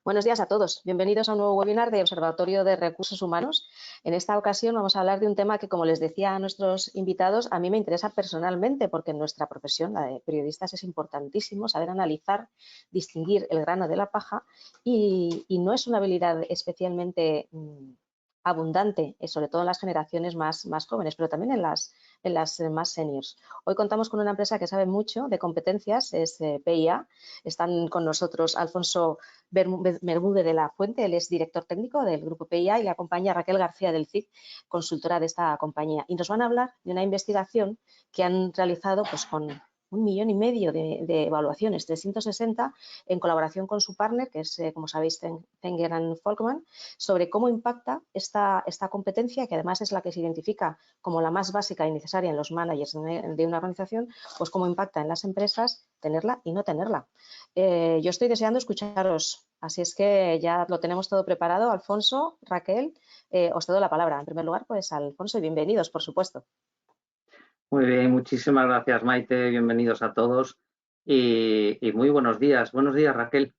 Buenos días a todos. Bienvenidos a un nuevo webinar de Observatorio de Recursos Humanos. En esta ocasión vamos a hablar de un tema que, como les decía a nuestros invitados, a mí me interesa personalmente porque en nuestra profesión, la de periodistas, es importantísimo saber analizar, distinguir el grano de la paja y no es una habilidad especialmente abundante, sobre todo en las generaciones más jóvenes, pero también en las más seniors. Hoy contamos con una empresa que sabe mucho de competencias, es PIA. Están con nosotros Alfonso Bermúdez de la Fuente, él es director técnico del grupo PIA, y le acompaña Raquel García del CID, consultora de esta compañía. Y nos van a hablar de una investigación que han realizado pues, con 1,5 millones de evaluaciones, 360, en colaboración con su partner, que es, como sabéis, Zenger & Folkman, sobre cómo impacta esta competencia, que además es la que se identifica como la más básica y necesaria en los managers de una organización, pues cómo impacta en las empresas tenerla y no tenerla. Yo estoy deseando escucharos, así es que ya lo tenemos todo preparado. Alfonso, Raquel, os cedo la palabra. En primer lugar, pues Alfonso, y bienvenidos, por supuesto. Muy bien, muchísimas gracias, Maite. Bienvenidos a todos y muy buenos días. Buenos días, Raquel.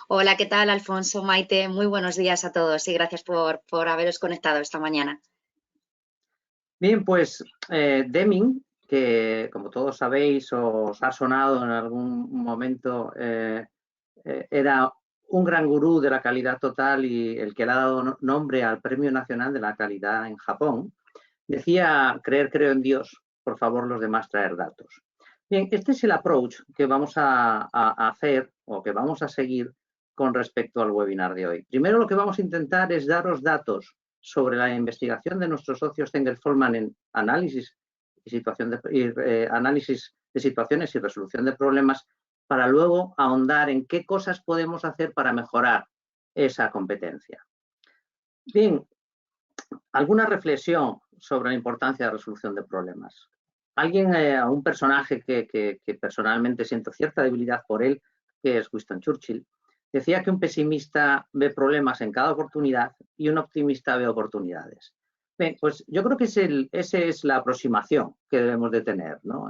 Hola, ¿qué tal, Alfonso, Maite? Muy buenos días a todos y gracias por haberos conectado esta mañana. Bien, pues Deming, que como todos sabéis os ha sonado en algún momento, era un gran gurú de la calidad total y el que le ha dado nombre al Premio Nacional de la Calidad en Japón. Decía: creo en Dios, por favor los demás traer datos. Bien, este es el approach que vamos a hacer o que vamos a seguir con respecto al webinar de hoy. Primero, lo que vamos a intentar es daros datos sobre la investigación de nuestros socios Zenger Folkman en análisis de situaciones y resolución de problemas, para luego ahondar en qué cosas podemos hacer para mejorar esa competencia. Bien, alguna reflexión sobre la importancia de la resolución de problemas. Un personaje que personalmente siento cierta debilidad por él, que es Winston Churchill, decía que un pesimista ve problemas en cada oportunidad y un optimista ve oportunidades. Bien, pues yo creo que esa es la aproximación que debemos de tener, ¿no?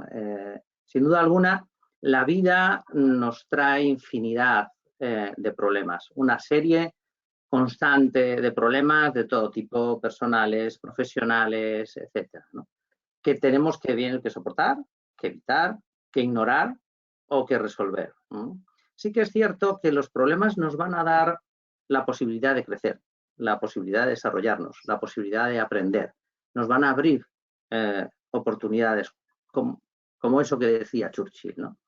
Sin duda alguna, la vida nos trae infinidad de problemas, una serie constante de problemas de todo tipo, personales, profesionales, etcétera, ¿no? Que tenemos que soportar, que evitar, que ignorar o que resolver, ¿no? Sí que es cierto que los problemas nos van a dar la posibilidad de crecer, la posibilidad de desarrollarnos, la posibilidad de aprender. Nos van a abrir oportunidades como eso que decía Churchill, ¿no?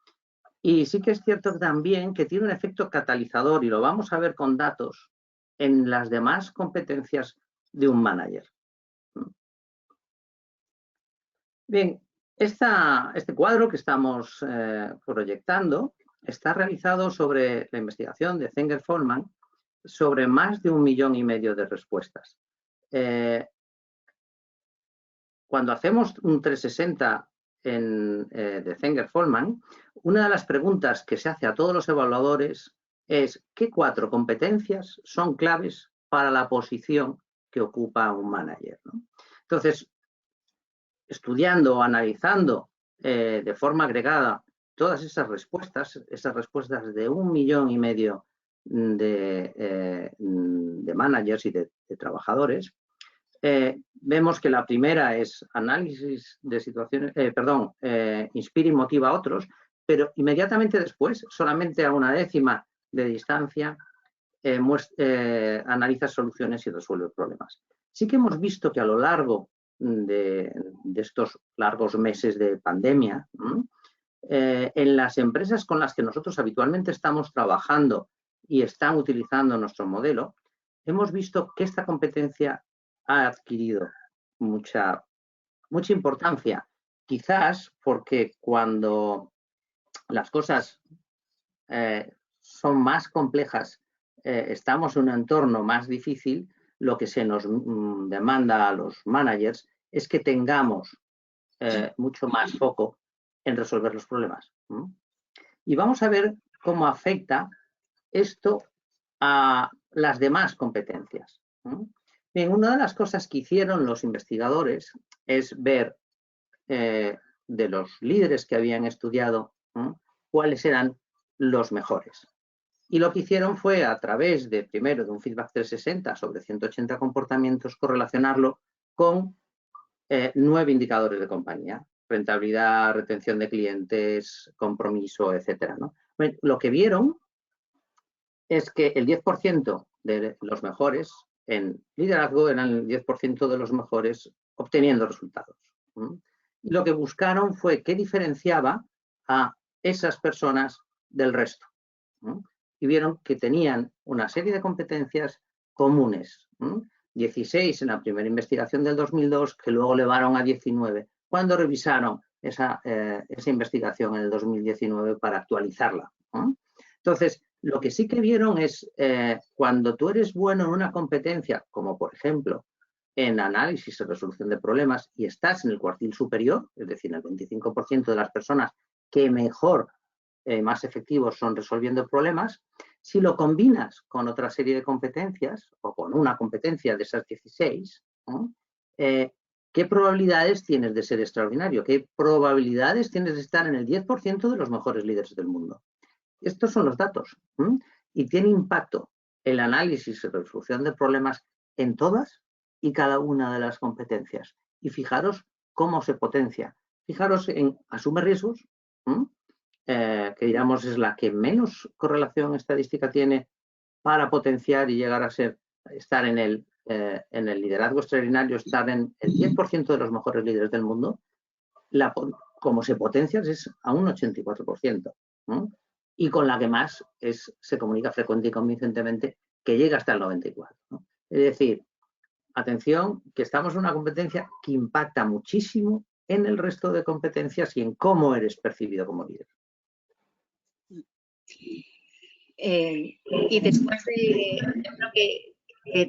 Y sí que es cierto también que tiene un efecto catalizador, y lo vamos a ver con datos, en las demás competencias de un manager. Bien, este cuadro que estamos proyectando está realizado sobre la investigación de Zenger Folkman sobre más de 1,5 millones de respuestas. Cuando hacemos un 360 de Zenger Folkman, una de las preguntas que se hace a todos los evaluadores es: ¿qué 4 competencias son claves para la posición que ocupa un manager, ¿no? Entonces, estudiando, analizando de forma agregada todas esas respuestas de 1,5 millones de managers y de trabajadores, vemos que la primera es análisis de situaciones, inspira y motiva a otros, pero inmediatamente después, solamente a 1/10 de distancia, analiza soluciones y resuelve problemas. Sí que hemos visto que a lo largo de estos largos meses de pandemia, en las empresas con las que nosotros habitualmente estamos trabajando y están utilizando nuestro modelo, hemos visto que esta competencia ha adquirido mucha importancia, quizás porque cuando las cosas son más complejas, estamos en un entorno más difícil, lo que se nos demanda a los managers es que tengamos mucho más foco en resolver los problemas. Y vamos a ver cómo afecta esto a las demás competencias. Bien, una de las cosas que hicieron los investigadores es ver de los líderes que habían estudiado cuáles eran los mejores. Y lo que hicieron fue, a través de, primero, de un feedback 360 sobre 180 comportamientos, correlacionarlo con 9 indicadores de compañía: rentabilidad, retención de clientes, compromiso, etcétera, ¿no? Bueno, lo que vieron es que el 10% de los mejores en liderazgo eran el 10% de los mejores obteniendo resultados. Y lo que buscaron fue qué diferenciaba a esas personas del resto. Y vieron que tenían una serie de competencias comunes. 16 en la primera investigación del 2002, que luego elevaron a 19, cuando revisaron esa investigación en el 2019 para actualizarla. Entonces, lo que sí que vieron es cuando tú eres bueno en una competencia, como por ejemplo en análisis y resolución de problemas, y estás en el cuartil superior, es decir, el 25% de las personas que mejor, más efectivos son resolviendo problemas, si lo combinas con otra serie de competencias o con una competencia de esas 16, ¿qué probabilidades tienes de ser extraordinario? ¿Qué probabilidades tienes de estar en el 10% de los mejores líderes del mundo? Estos son los datos. Y tiene impacto el análisis y resolución de problemas en todas y cada una de las competencias. Y fijaros cómo se potencia. Fijaros en asume riesgos, que digamos es la que menos correlación estadística tiene para potenciar y llegar a estar en el liderazgo extraordinario, estar en el 10% de los mejores líderes del mundo. Como se potencia es a un 84%. Y con la que más se comunica frecuente y convincentemente, que llega hasta el 94%. Es decir, atención, que estamos en una competencia que impacta muchísimo en el resto de competencias y en cómo eres percibido como líder. Y después de, yo creo que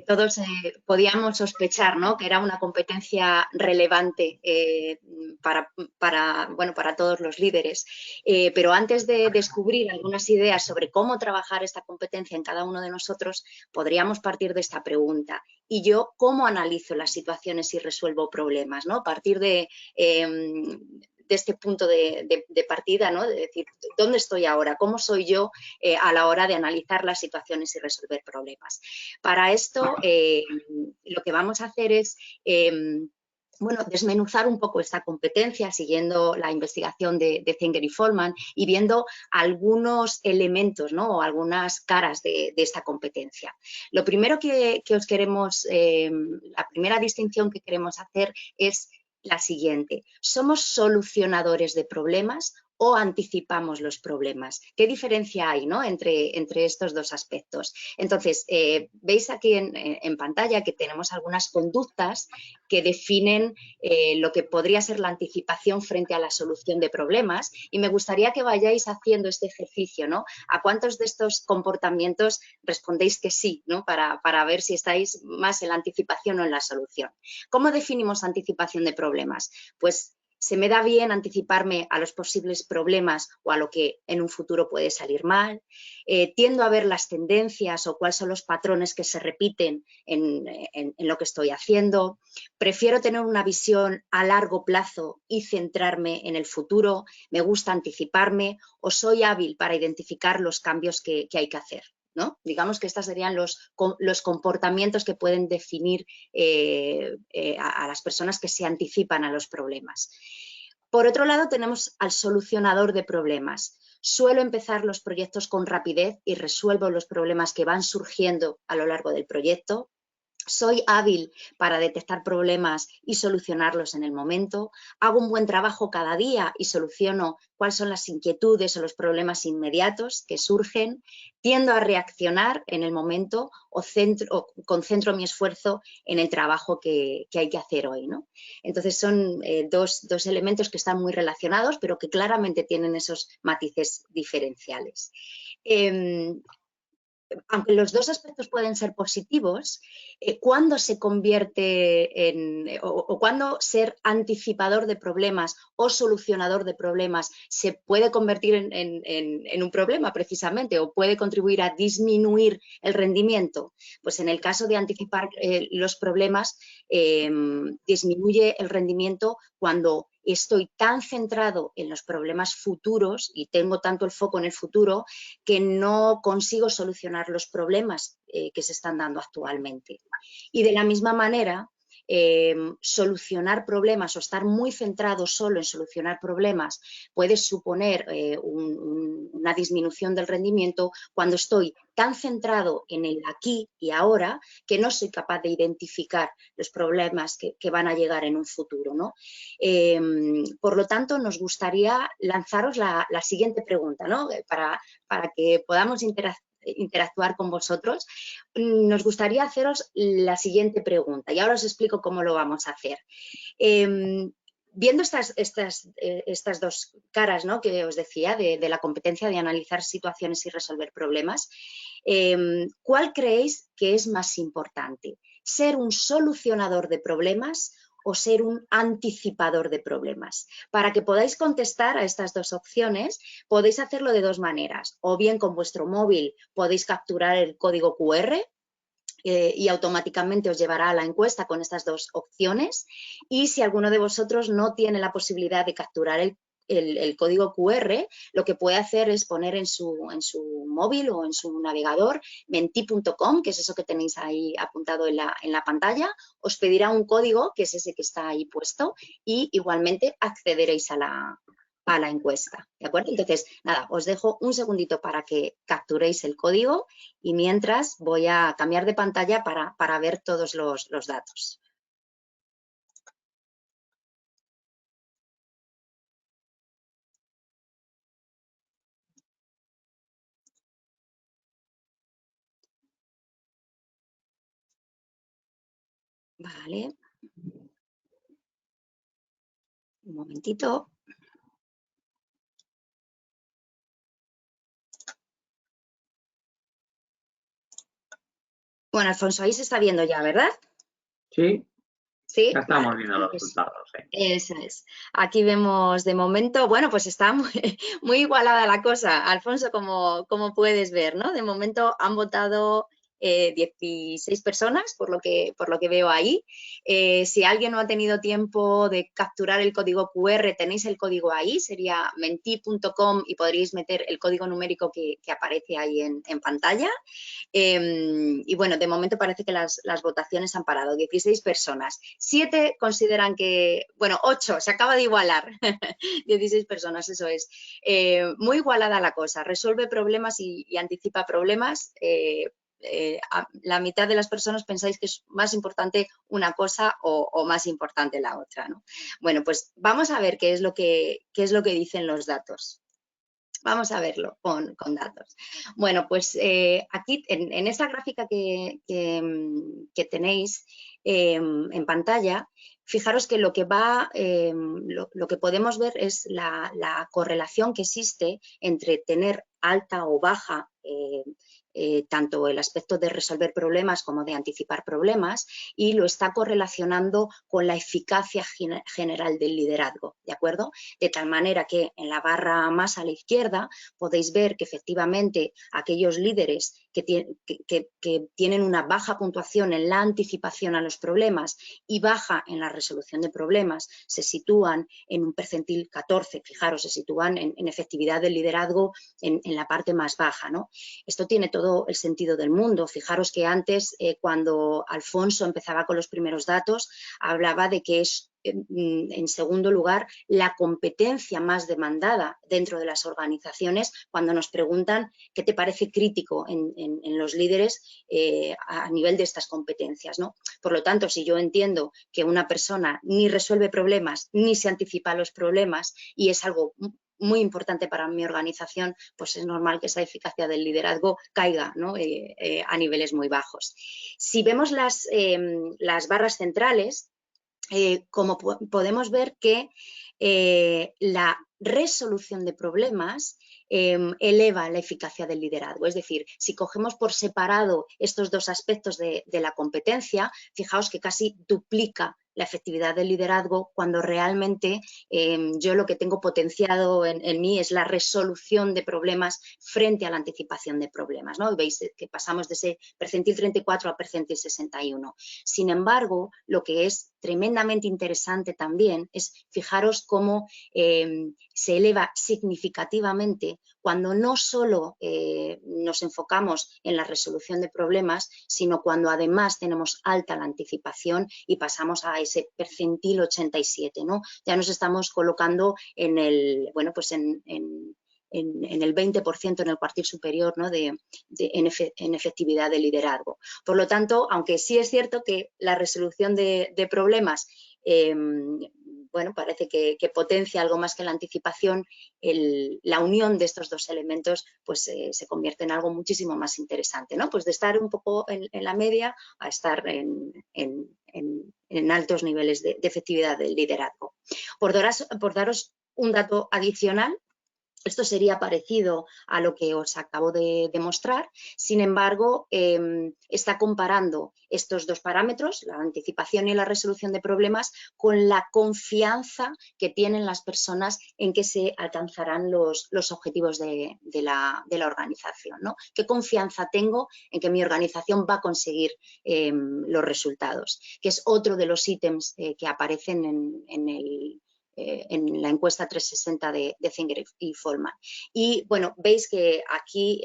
todos podíamos sospechar, ¿no?, que era una competencia relevante para todos los líderes. Pero antes de descubrir algunas ideas sobre cómo trabajar esta competencia en cada uno de nosotros, podríamos partir de esta pregunta. ¿Y yo cómo analizo las situaciones y resuelvo problemas, ¿no? A partir de este punto de partida, ¿no?, de decir, ¿dónde estoy ahora? ¿Cómo soy yo a la hora de analizar las situaciones y resolver problemas? Para esto, lo que vamos a hacer es desmenuzar un poco esta competencia siguiendo la investigación de Zenger y Folman y viendo algunos elementos, ¿no?, o algunas caras de esta competencia. Lo primero que os queremos, la primera distinción que queremos hacer es la siguiente: ¿somos solucionadores de problemas o anticipamos los problemas? ¿Qué diferencia hay, ¿no?, entre estos dos aspectos? Entonces, veis aquí en pantalla que tenemos algunas conductas que definen lo que podría ser la anticipación frente a la solución de problemas, y me gustaría que vayáis haciendo este ejercicio, ¿no? ¿A cuántos de estos comportamientos respondéis que sí, ¿no?, para ver si estáis más en la anticipación o en la solución? ¿Cómo definimos anticipación de problemas? Pues se me da bien anticiparme a los posibles problemas o a lo que en un futuro puede salir mal. Tiendo a ver las tendencias o cuáles son los patrones que se repiten en lo que estoy haciendo. Prefiero tener una visión a largo plazo y centrarme en el futuro. Me gusta anticiparme, o soy hábil para identificar los cambios que hay que hacer, ¿no? Digamos que estos serían los comportamientos que pueden definir a las personas que se anticipan a los problemas. Por otro lado, tenemos al solucionador de problemas. Suelo empezar los proyectos con rapidez y resuelvo los problemas que van surgiendo a lo largo del proyecto. Soy hábil para detectar problemas y solucionarlos en el momento. Hago un buen trabajo cada día y soluciono cuáles son las inquietudes o los problemas inmediatos que surgen. Tiendo a reaccionar en el momento o concentro mi esfuerzo en el trabajo que hay que hacer hoy, ¿no? Entonces son dos elementos que están muy relacionados, pero que claramente tienen esos matices diferenciales. Aunque los dos aspectos pueden ser positivos, ¿cuándo se convierte o cuándo ser anticipador de problemas o solucionador de problemas se puede convertir en un problema precisamente, o puede contribuir a disminuir el rendimiento? Pues en el caso de anticipar los problemas, disminuye el rendimiento cuando estoy tan centrado en los problemas futuros y tengo tanto el foco en el futuro que no consigo solucionar los problemas que se están dando actualmente. Y de la misma manera, solucionar problemas o estar muy centrado solo en solucionar problemas puede suponer una disminución del rendimiento cuando estoy tan centrado en el aquí y ahora que no soy capaz de identificar los problemas que van a llegar en un futuro, ¿no? Por lo tanto, nos gustaría lanzaros la siguiente pregunta, ¿no? Para que podamos interactuar con vosotros. Nos gustaría haceros la siguiente pregunta y ahora os explico cómo lo vamos a hacer. Viendo estas dos caras, ¿no?, que os decía de la competencia de analizar situaciones y resolver problemas, ¿cuál creéis que es más importante? ¿Ser un solucionador de problemas o ser un anticipador de problemas? Para que podáis contestar a estas dos opciones, podéis hacerlo de dos maneras. O bien con vuestro móvil podéis capturar el código QR y automáticamente os llevará a la encuesta con estas dos opciones. Y si alguno de vosotros no tiene la posibilidad de capturar el código QR, lo que puede hacer es poner en su móvil o en su navegador menti.com, que es eso que tenéis ahí apuntado en la pantalla, os pedirá un código, que es ese que está ahí puesto, y igualmente accederéis a la encuesta, ¿de acuerdo? Entonces, nada, os dejo un segundito para que capturéis el código y mientras voy a cambiar de pantalla para ver todos los datos. Vale. Un momentito. Bueno, Alfonso, ahí se está viendo ya, ¿verdad? Sí, sí, ya estamos vale. viendo los resultados. Sí. Eso es. Aquí vemos de momento, bueno, pues está muy igualada la cosa. Alfonso, como puedes ver, ¿no? De momento han votado 16 personas, por lo que veo ahí. Si alguien no ha tenido tiempo de capturar el código QR, tenéis el código ahí, sería menti.com y podríais meter el código numérico que aparece ahí en pantalla. Y bueno, de momento parece que las votaciones han parado, 16 personas. 7 consideran que, bueno, 8, se acaba de igualar, 16 personas, eso es. Muy igualada la cosa, resuelve problemas y anticipa problemas. La mitad de las personas pensáis que es más importante una cosa o más importante la otra, ¿no? Bueno, pues vamos a ver qué es lo que dicen los datos. Vamos a verlo con datos. Bueno, pues aquí en esta gráfica que tenéis en pantalla, fijaros que lo que podemos ver es la correlación que existe entre tener alta o baja tanto el aspecto de resolver problemas como de anticipar problemas, y lo está correlacionando con la eficacia general del liderazgo, ¿de acuerdo? De tal manera que en la barra más a la izquierda podéis ver que efectivamente aquellos líderes que tienen una baja puntuación en la anticipación a los problemas y baja en la resolución de problemas se sitúan en un percentil 14, fijaros, se sitúan en efectividad del liderazgo en la parte más baja, ¿no? Esto tiene todo el sentido del mundo. Fijaros que antes, cuando Alfonso empezaba con los primeros datos, hablaba de que es, en segundo lugar, la competencia más demandada dentro de las organizaciones cuando nos preguntan qué te parece crítico en los líderes a nivel de estas competencias, ¿no? Por lo tanto, si yo entiendo que una persona ni resuelve problemas ni se anticipa a los problemas y es algo muy importante para mi organización, pues es normal que esa eficacia del liderazgo caiga, ¿no? A niveles muy bajos. Si vemos las barras centrales, como podemos ver que la resolución de problemas eleva la eficacia del liderazgo. Es decir, si cogemos por separado estos dos aspectos de la competencia, fijaos que casi duplica la efectividad del liderazgo cuando realmente yo lo que tengo potenciado en mí es la resolución de problemas frente a la anticipación de problemas, ¿no? Veis que pasamos de ese percentil 34 a percentil 61. Sin embargo, lo que es tremendamente interesante también es fijaros cómo se eleva significativamente cuando no solo nos enfocamos en la resolución de problemas, sino cuando además tenemos alta la anticipación y pasamos a ese percentil 87, ¿no? Ya nos estamos colocando en el, bueno, pues en el 20%, en el cuartil superior, ¿no? en efectividad de liderazgo. Por lo tanto, aunque sí es cierto que la resolución de problemas bueno, parece que potencia algo más que la anticipación, la unión de estos dos elementos pues se convierte en algo muchísimo más interesante, ¿no? Pues de estar un poco en la media a estar en altos niveles de efectividad del liderazgo. Por daros un dato adicional, esto sería parecido a lo que os acabo de demostrar, sin embargo, está comparando estos dos parámetros, la anticipación y la resolución de problemas, con la confianza que tienen las personas en que se alcanzarán los objetivos de la organización, ¿no? ¿Qué confianza tengo en que mi organización va a conseguir los resultados? Que es otro de los ítems que aparecen en la encuesta 360 de Singer y Folman. Y bueno, veis que aquí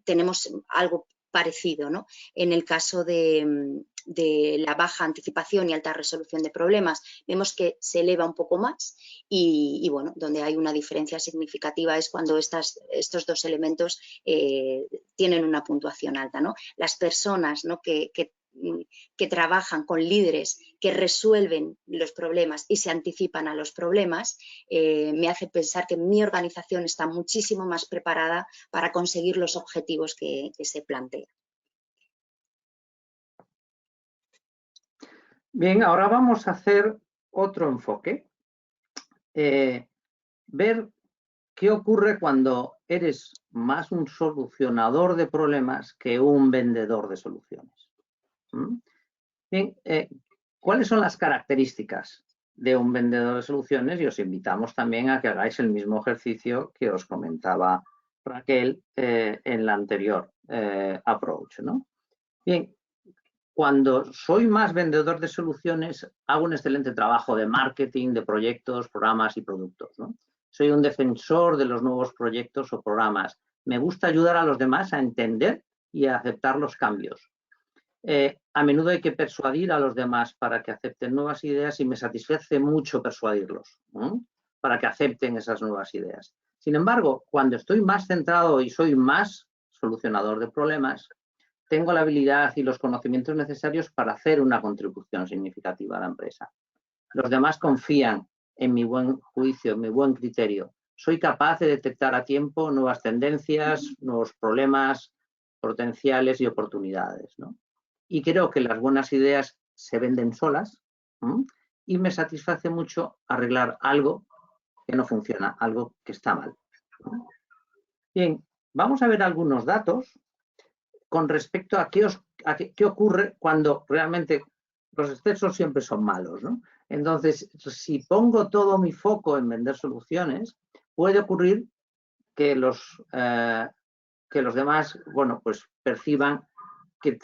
tenemos algo parecido, ¿no? En el caso de la baja anticipación y alta resolución de problemas, vemos que se eleva un poco más y bueno, donde hay una diferencia significativa es cuando estos dos elementos tienen una puntuación alta, ¿no? Las personas, ¿no? que trabajan con líderes que resuelven los problemas y se anticipan a los problemas, me hace pensar que mi organización está muchísimo más preparada para conseguir los objetivos que se plantea. Bien, ahora vamos a hacer otro enfoque. Ver qué ocurre cuando eres más un solucionador de problemas que un vendedor de soluciones. Bien, ¿cuáles son las características de un vendedor de soluciones? Y os invitamos también a que hagáis el mismo ejercicio que os comentaba Raquel en el anterior approach, ¿no? Bien, cuando soy más vendedor de soluciones, hago un excelente trabajo de marketing, de proyectos, programas y productos, ¿no? Soy un defensor de los nuevos proyectos o programas. Me gusta ayudar a los demás a entender y a aceptar los cambios. A menudo hay que persuadir a los demás para que acepten nuevas ideas y me satisface mucho persuadirlos, ¿no? Para que acepten esas nuevas ideas. Sin embargo, cuando estoy más centrado y soy más solucionador de problemas, tengo la habilidad y los conocimientos necesarios para hacer una contribución significativa a la empresa. Los demás confían en mi buen juicio, en mi buen criterio. Soy capaz de detectar a tiempo nuevas tendencias, nuevos problemas potenciales y oportunidades, ¿no? Y creo que las buenas ideas se venden solas, ¿no? Y me satisface mucho arreglar algo que no funciona, algo que está mal, ¿no? Bien, vamos a ver algunos datos con respecto a qué ocurre cuando realmente los excesos siempre son malos, ¿no? Entonces, si pongo todo mi foco en vender soluciones, puede ocurrir que los demás, bueno, pues perciban que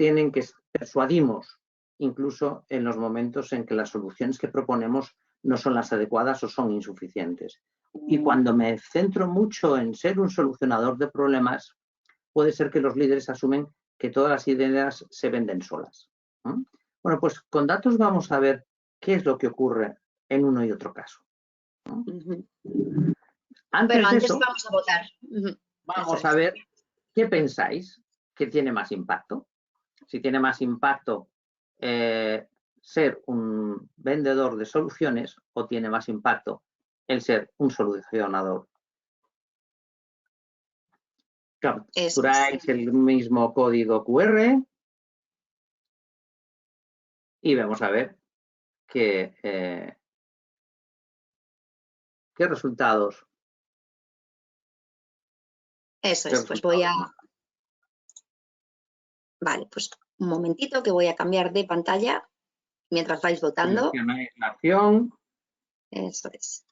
persuadimos incluso en los momentos en que las soluciones que proponemos no son las adecuadas o son insuficientes. Y cuando me centro mucho en ser un solucionador de problemas, puede ser que los líderes asumen que todas las ideas se venden solas. Bueno, pues con datos vamos a ver qué es lo que ocurre en uno y otro caso. Pero antes vamos a votar. Vamos a ver qué pensáis que tiene más impacto. Si tiene más impacto ser un vendedor de soluciones o tiene más impacto el ser un solucionador. Capturáis el mismo código QR y vamos a ver qué resultados. Eso es, pues voy a... Vale, pues un momentito que voy a cambiar de pantalla mientras vais votando. Seleccionáis la acción. Eso es.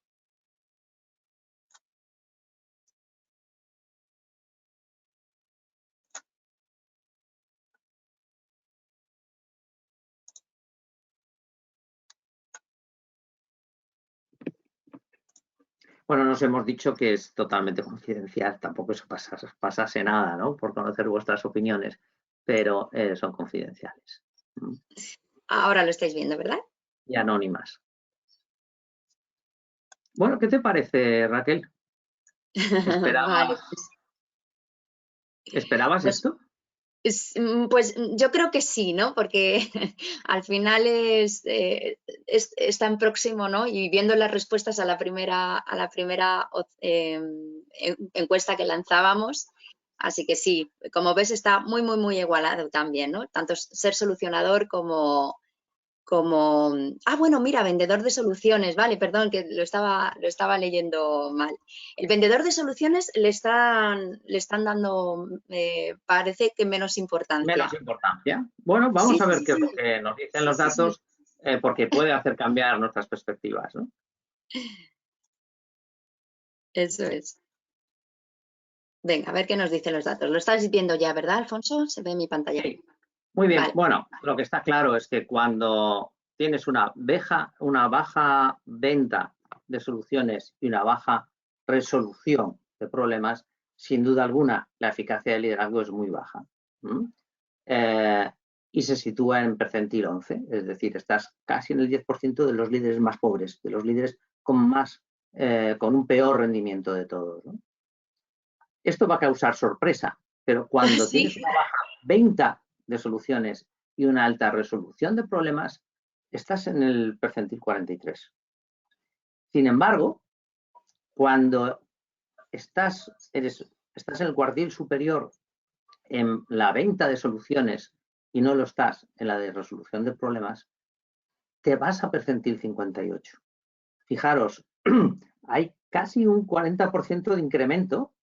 Bueno, nos hemos dicho que es totalmente confidencial, tampoco eso pasase nada, ¿no? Por conocer vuestras opiniones, pero son confidenciales. Ahora lo estáis viendo, ¿verdad? Y anónimas. Bueno, ¿qué te parece, Raquel? Vale, ¿Esperabas esto? Pues yo creo que sí, ¿no? Porque al final es tan próximo, ¿no? Y viendo las respuestas a la primera encuesta que lanzábamos, así que sí, como ves está muy, muy, muy igualado también, ¿no? Tanto ser solucionador como... bueno, mira, vendedor de soluciones, vale, perdón, que lo estaba leyendo mal. El vendedor de soluciones le están dando, parece que menos importancia. Menos importancia. Bueno, vamos a ver qué es lo que nos dicen los datos, porque puede hacer cambiar nuestras perspectivas, ¿no? Eso es. Venga, a ver qué nos dicen los datos. Lo estáis viendo ya, ¿verdad, Alfonso? Se ve en mi pantalla. Sí. Muy bien, vale. Bueno, lo que está claro es que cuando tienes una baja venta de soluciones y una baja resolución de problemas, sin duda alguna la eficacia del liderazgo es muy baja. Y se sitúa en percentil 11, es decir, estás casi en el 10% de los líderes más pobres, de los líderes con un peor rendimiento de todos, ¿no? Esto va a causar sorpresa, pero cuando tienes una baja venta de soluciones y una alta resolución de problemas, estás en el percentil 43. Sin embargo, cuando estás en el cuartil superior en la venta de soluciones y no lo estás en la de resolución de problemas, te vas a percentil 58. Fijaros, hay casi un 40% de incremento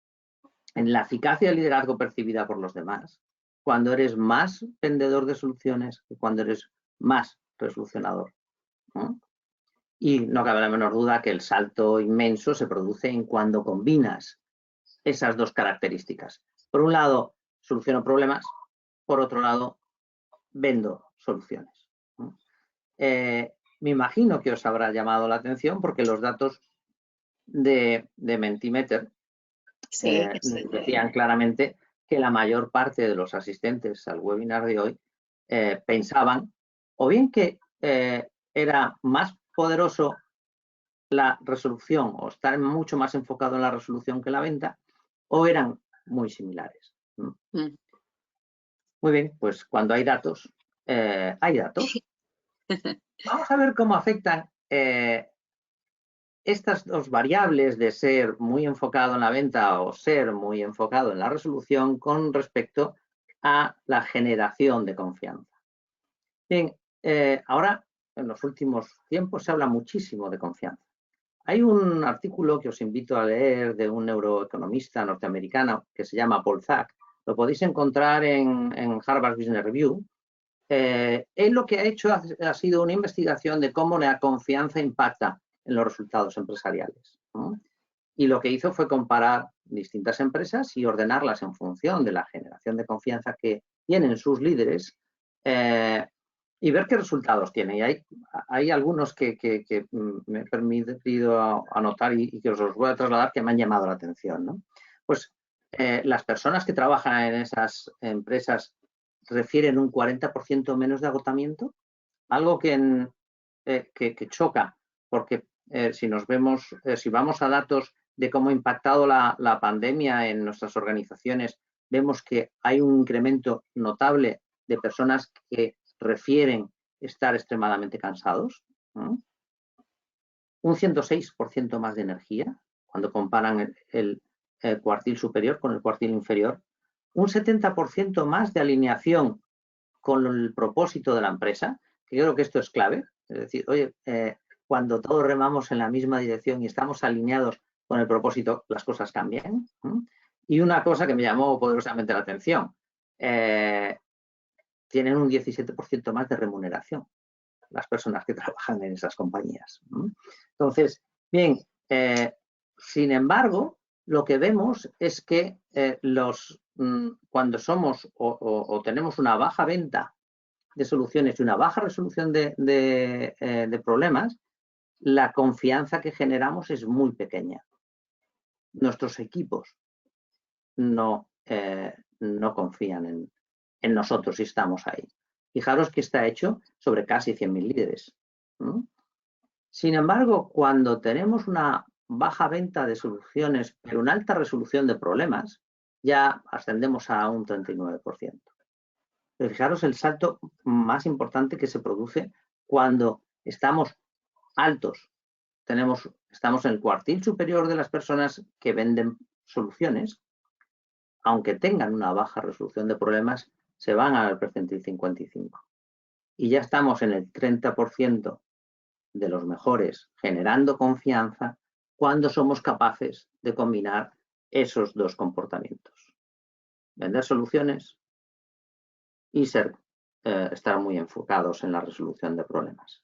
en la eficacia del liderazgo percibida por los demás cuando eres más vendedor de soluciones que cuando eres más resolucionador, ¿no? Y no cabe la menor duda que el salto inmenso se produce en cuando combinas esas dos características. Por un lado, soluciono problemas, por otro lado, vendo soluciones, ¿no? Me imagino que os habrá llamado la atención porque los datos de Mentimeter decían claramente que la mayor parte de los asistentes al webinar de hoy pensaban o bien que era más poderoso la resolución o estar mucho más enfocado en la resolución que la venta, o eran muy similares. Muy bien, pues cuando hay datos, hay datos. Vamos a ver cómo afectan estas dos variables de ser muy enfocado en la venta o ser muy enfocado en la resolución con respecto a la generación de confianza. Bien, ahora en los últimos tiempos se habla muchísimo de confianza. Hay un artículo que os invito a leer de un neuroeconomista norteamericano que se llama Paul Zak. Lo podéis encontrar en Harvard Business Review. Él lo que ha hecho ha sido una investigación de cómo la confianza impacta en los resultados empresariales, ¿no? Y lo que hizo fue comparar distintas empresas y ordenarlas en función de la generación de confianza que tienen sus líderes y ver qué resultados tiene. Y hay algunos que me he permitido anotar y que os los voy a trasladar que me han llamado la atención, ¿no? Pues las personas que trabajan en esas empresas refieren un 40% menos de agotamiento, algo que choca, porque si vamos a datos de cómo ha impactado la pandemia en nuestras organizaciones, vemos que hay un incremento notable de personas que refieren estar extremadamente cansados, ¿no? Un 106% más de energía cuando comparan el cuartil superior con el cuartil inferior, un 70% más de alineación con el propósito de la empresa, que creo que esto es clave. Es decir, oye, cuando todos remamos en la misma dirección y estamos alineados con el propósito, las cosas cambian. Y una cosa que me llamó poderosamente la atención, tienen un 17% más de remuneración. las personas que trabajan en esas compañías. Entonces, bien, sin embargo, lo que vemos es que cuando somos o tenemos una baja venta de soluciones y una baja resolución de problemas, la confianza que generamos es muy pequeña. Nuestros equipos no confían en nosotros si estamos ahí. Fijaros que está hecho sobre casi 100.000 líderes. Sin embargo, cuando tenemos una baja venta de soluciones, pero una alta resolución de problemas, ya ascendemos a un 39%. Pero fijaros el salto más importante que se produce cuando estamos altos. Estamos en el cuartil superior de las personas que venden soluciones, aunque tengan una baja resolución de problemas, se van al percentil 55. Y ya estamos en el 30% de los mejores generando confianza cuando somos capaces de combinar esos dos comportamientos. Vender soluciones y estar muy enfocados en la resolución de problemas.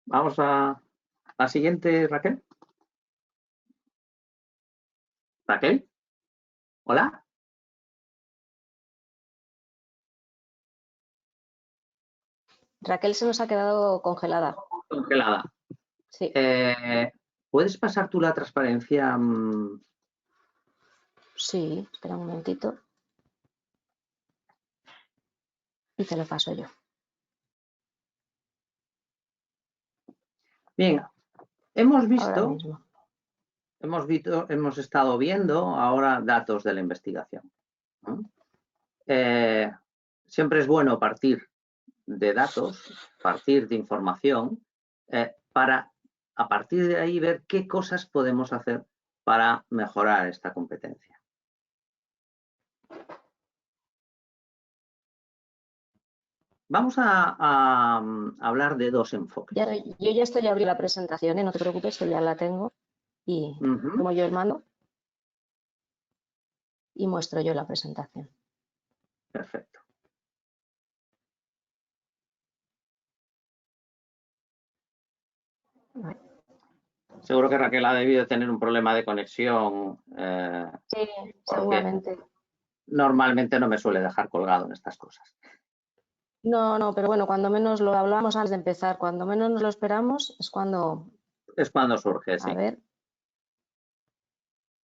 Vamos a la siguiente, Raquel. Raquel, hola. Raquel se nos ha quedado congelada. Congelada. Sí. ¿Puedes pasar tú la transparencia? Sí, espera un momentito. Y te lo paso yo. Bien, hemos estado viendo ahora datos de la investigación. Siempre es bueno partir de datos, partir de información, para a partir de ahí ver qué cosas podemos hacer para mejorar esta competencia. Vamos a hablar de dos enfoques. Yo ya estoy abriendo la presentación, no te preocupes, que ya la tengo. Y tomo yo el mando y muestro yo la presentación. Perfecto. Vale. Seguro que Raquel ha debido tener un problema de conexión. Sí, seguramente. Normalmente no me suele dejar colgado en estas cosas. No, pero bueno, cuando menos lo hablamos antes de empezar, cuando menos nos lo esperamos es cuando... Es cuando surge, sí. A ver,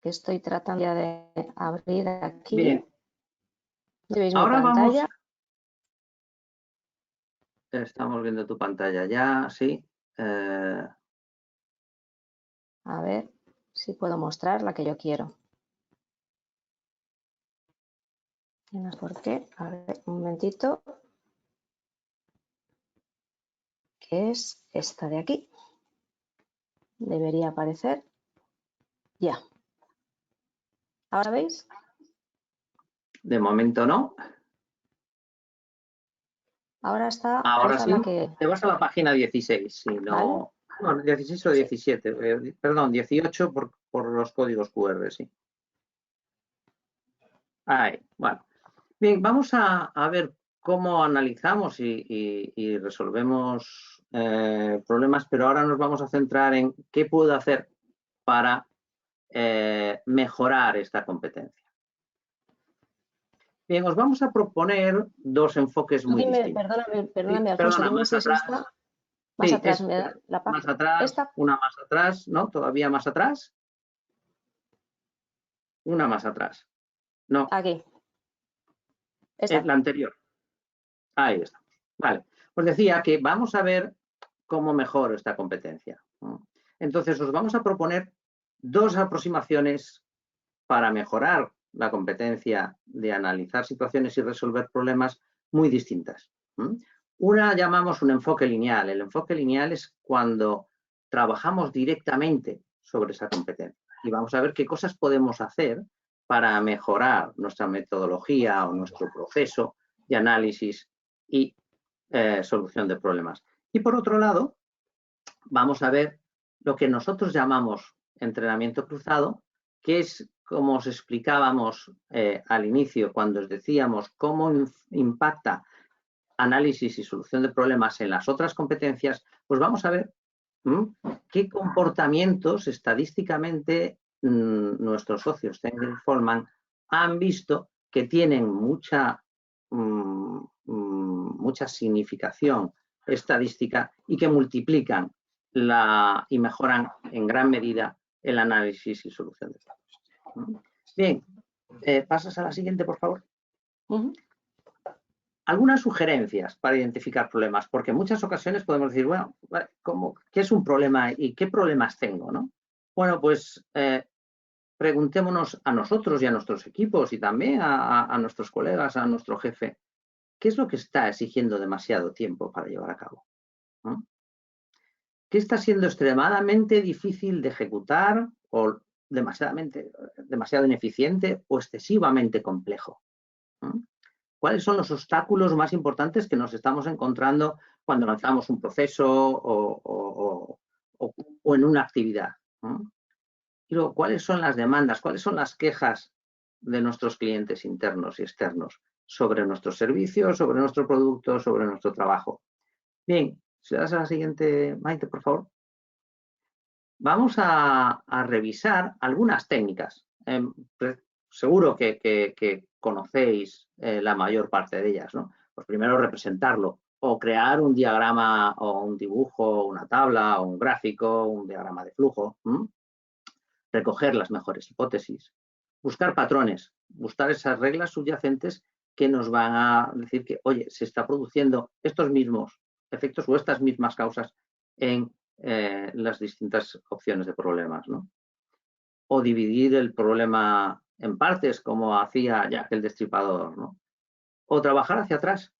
que estoy tratando ya de abrir aquí. Bien. ¿Veis ahora mi pantalla? Vamos... Estamos viendo tu pantalla ya, sí. A ver si puedo mostrar la que yo quiero. ¿Por qué? A ver, un momentito. Que es esta de aquí. Debería aparecer. Ya. ¿Ahora veis? De momento no. Ahora está. Ahora sí. La que... Te vas a la página 16. Si no... ¿Vale? Bueno, 16 o 17. Sí. Perdón, 18 por los códigos QR, sí. Ahí, bueno. Bien, vamos a ver cómo analizamos y resolvemos problemas, pero ahora nos vamos a centrar en qué puedo hacer para mejorar esta competencia. Bien, os vamos a proponer dos enfoques muy distintos. Perdóname, Alfonso, dime si es esta. Más atrás, más atrás, esta. Una más atrás, ¿no? Todavía más atrás. Una más atrás. No. Aquí. Esta. La anterior. Ahí estamos. Vale. Os decía que vamos a ver cómo mejoro esta competencia. Entonces, os vamos a proponer dos aproximaciones para mejorar la competencia de analizar situaciones y resolver problemas muy distintas. Una llamamos un enfoque lineal. El enfoque lineal es cuando trabajamos directamente sobre esa competencia y vamos a ver qué cosas podemos hacer para mejorar nuestra metodología o nuestro proceso de análisis y solución de problemas. Y por otro lado, vamos a ver lo que nosotros llamamos entrenamiento cruzado, que es, como os explicábamos al inicio, cuando os decíamos cómo impacta análisis y solución de problemas en las otras competencias, pues vamos a ver qué comportamientos estadísticamente nuestros socios Thanger-Forman han visto que tienen mucha significación estadística y que multiplican y mejoran en gran medida el análisis y solución de problemas. Bien, pasas a la siguiente, por favor. Algunas sugerencias para identificar problemas, porque en muchas ocasiones podemos decir, bueno, ¿qué es un problema y qué problemas tengo, ¿no? Bueno, pues preguntémonos a nosotros y a nuestros equipos y también a nuestros colegas, a nuestro jefe, ¿qué es lo que está exigiendo demasiado tiempo para llevar a cabo? ¿No? ¿Qué está siendo extremadamente difícil de ejecutar o demasiado ineficiente o excesivamente complejo? ¿No? ¿Cuáles son los obstáculos más importantes que nos estamos encontrando cuando lanzamos un proceso o en una actividad? ¿No? Y luego, ¿cuáles son las demandas? ¿Cuáles son las quejas de nuestros clientes internos y externos sobre nuestros servicios, sobre nuestro producto, sobre nuestro trabajo? Bien, si le das a la siguiente, Maite, por favor. Vamos a revisar algunas técnicas. Seguro que conocéis la mayor parte de ellas, ¿no? Pues primero representarlo o crear un diagrama o un dibujo, una tabla o un gráfico, un diagrama de flujo. Recoger las mejores hipótesis, buscar patrones, buscar esas reglas subyacentes que nos van a decir que, oye, se está produciendo estos mismos efectos o estas mismas causas en las distintas opciones de problemas, ¿no? O dividir el problema en partes, como hacía Jack el Destripador, ¿no? O trabajar hacia atrás,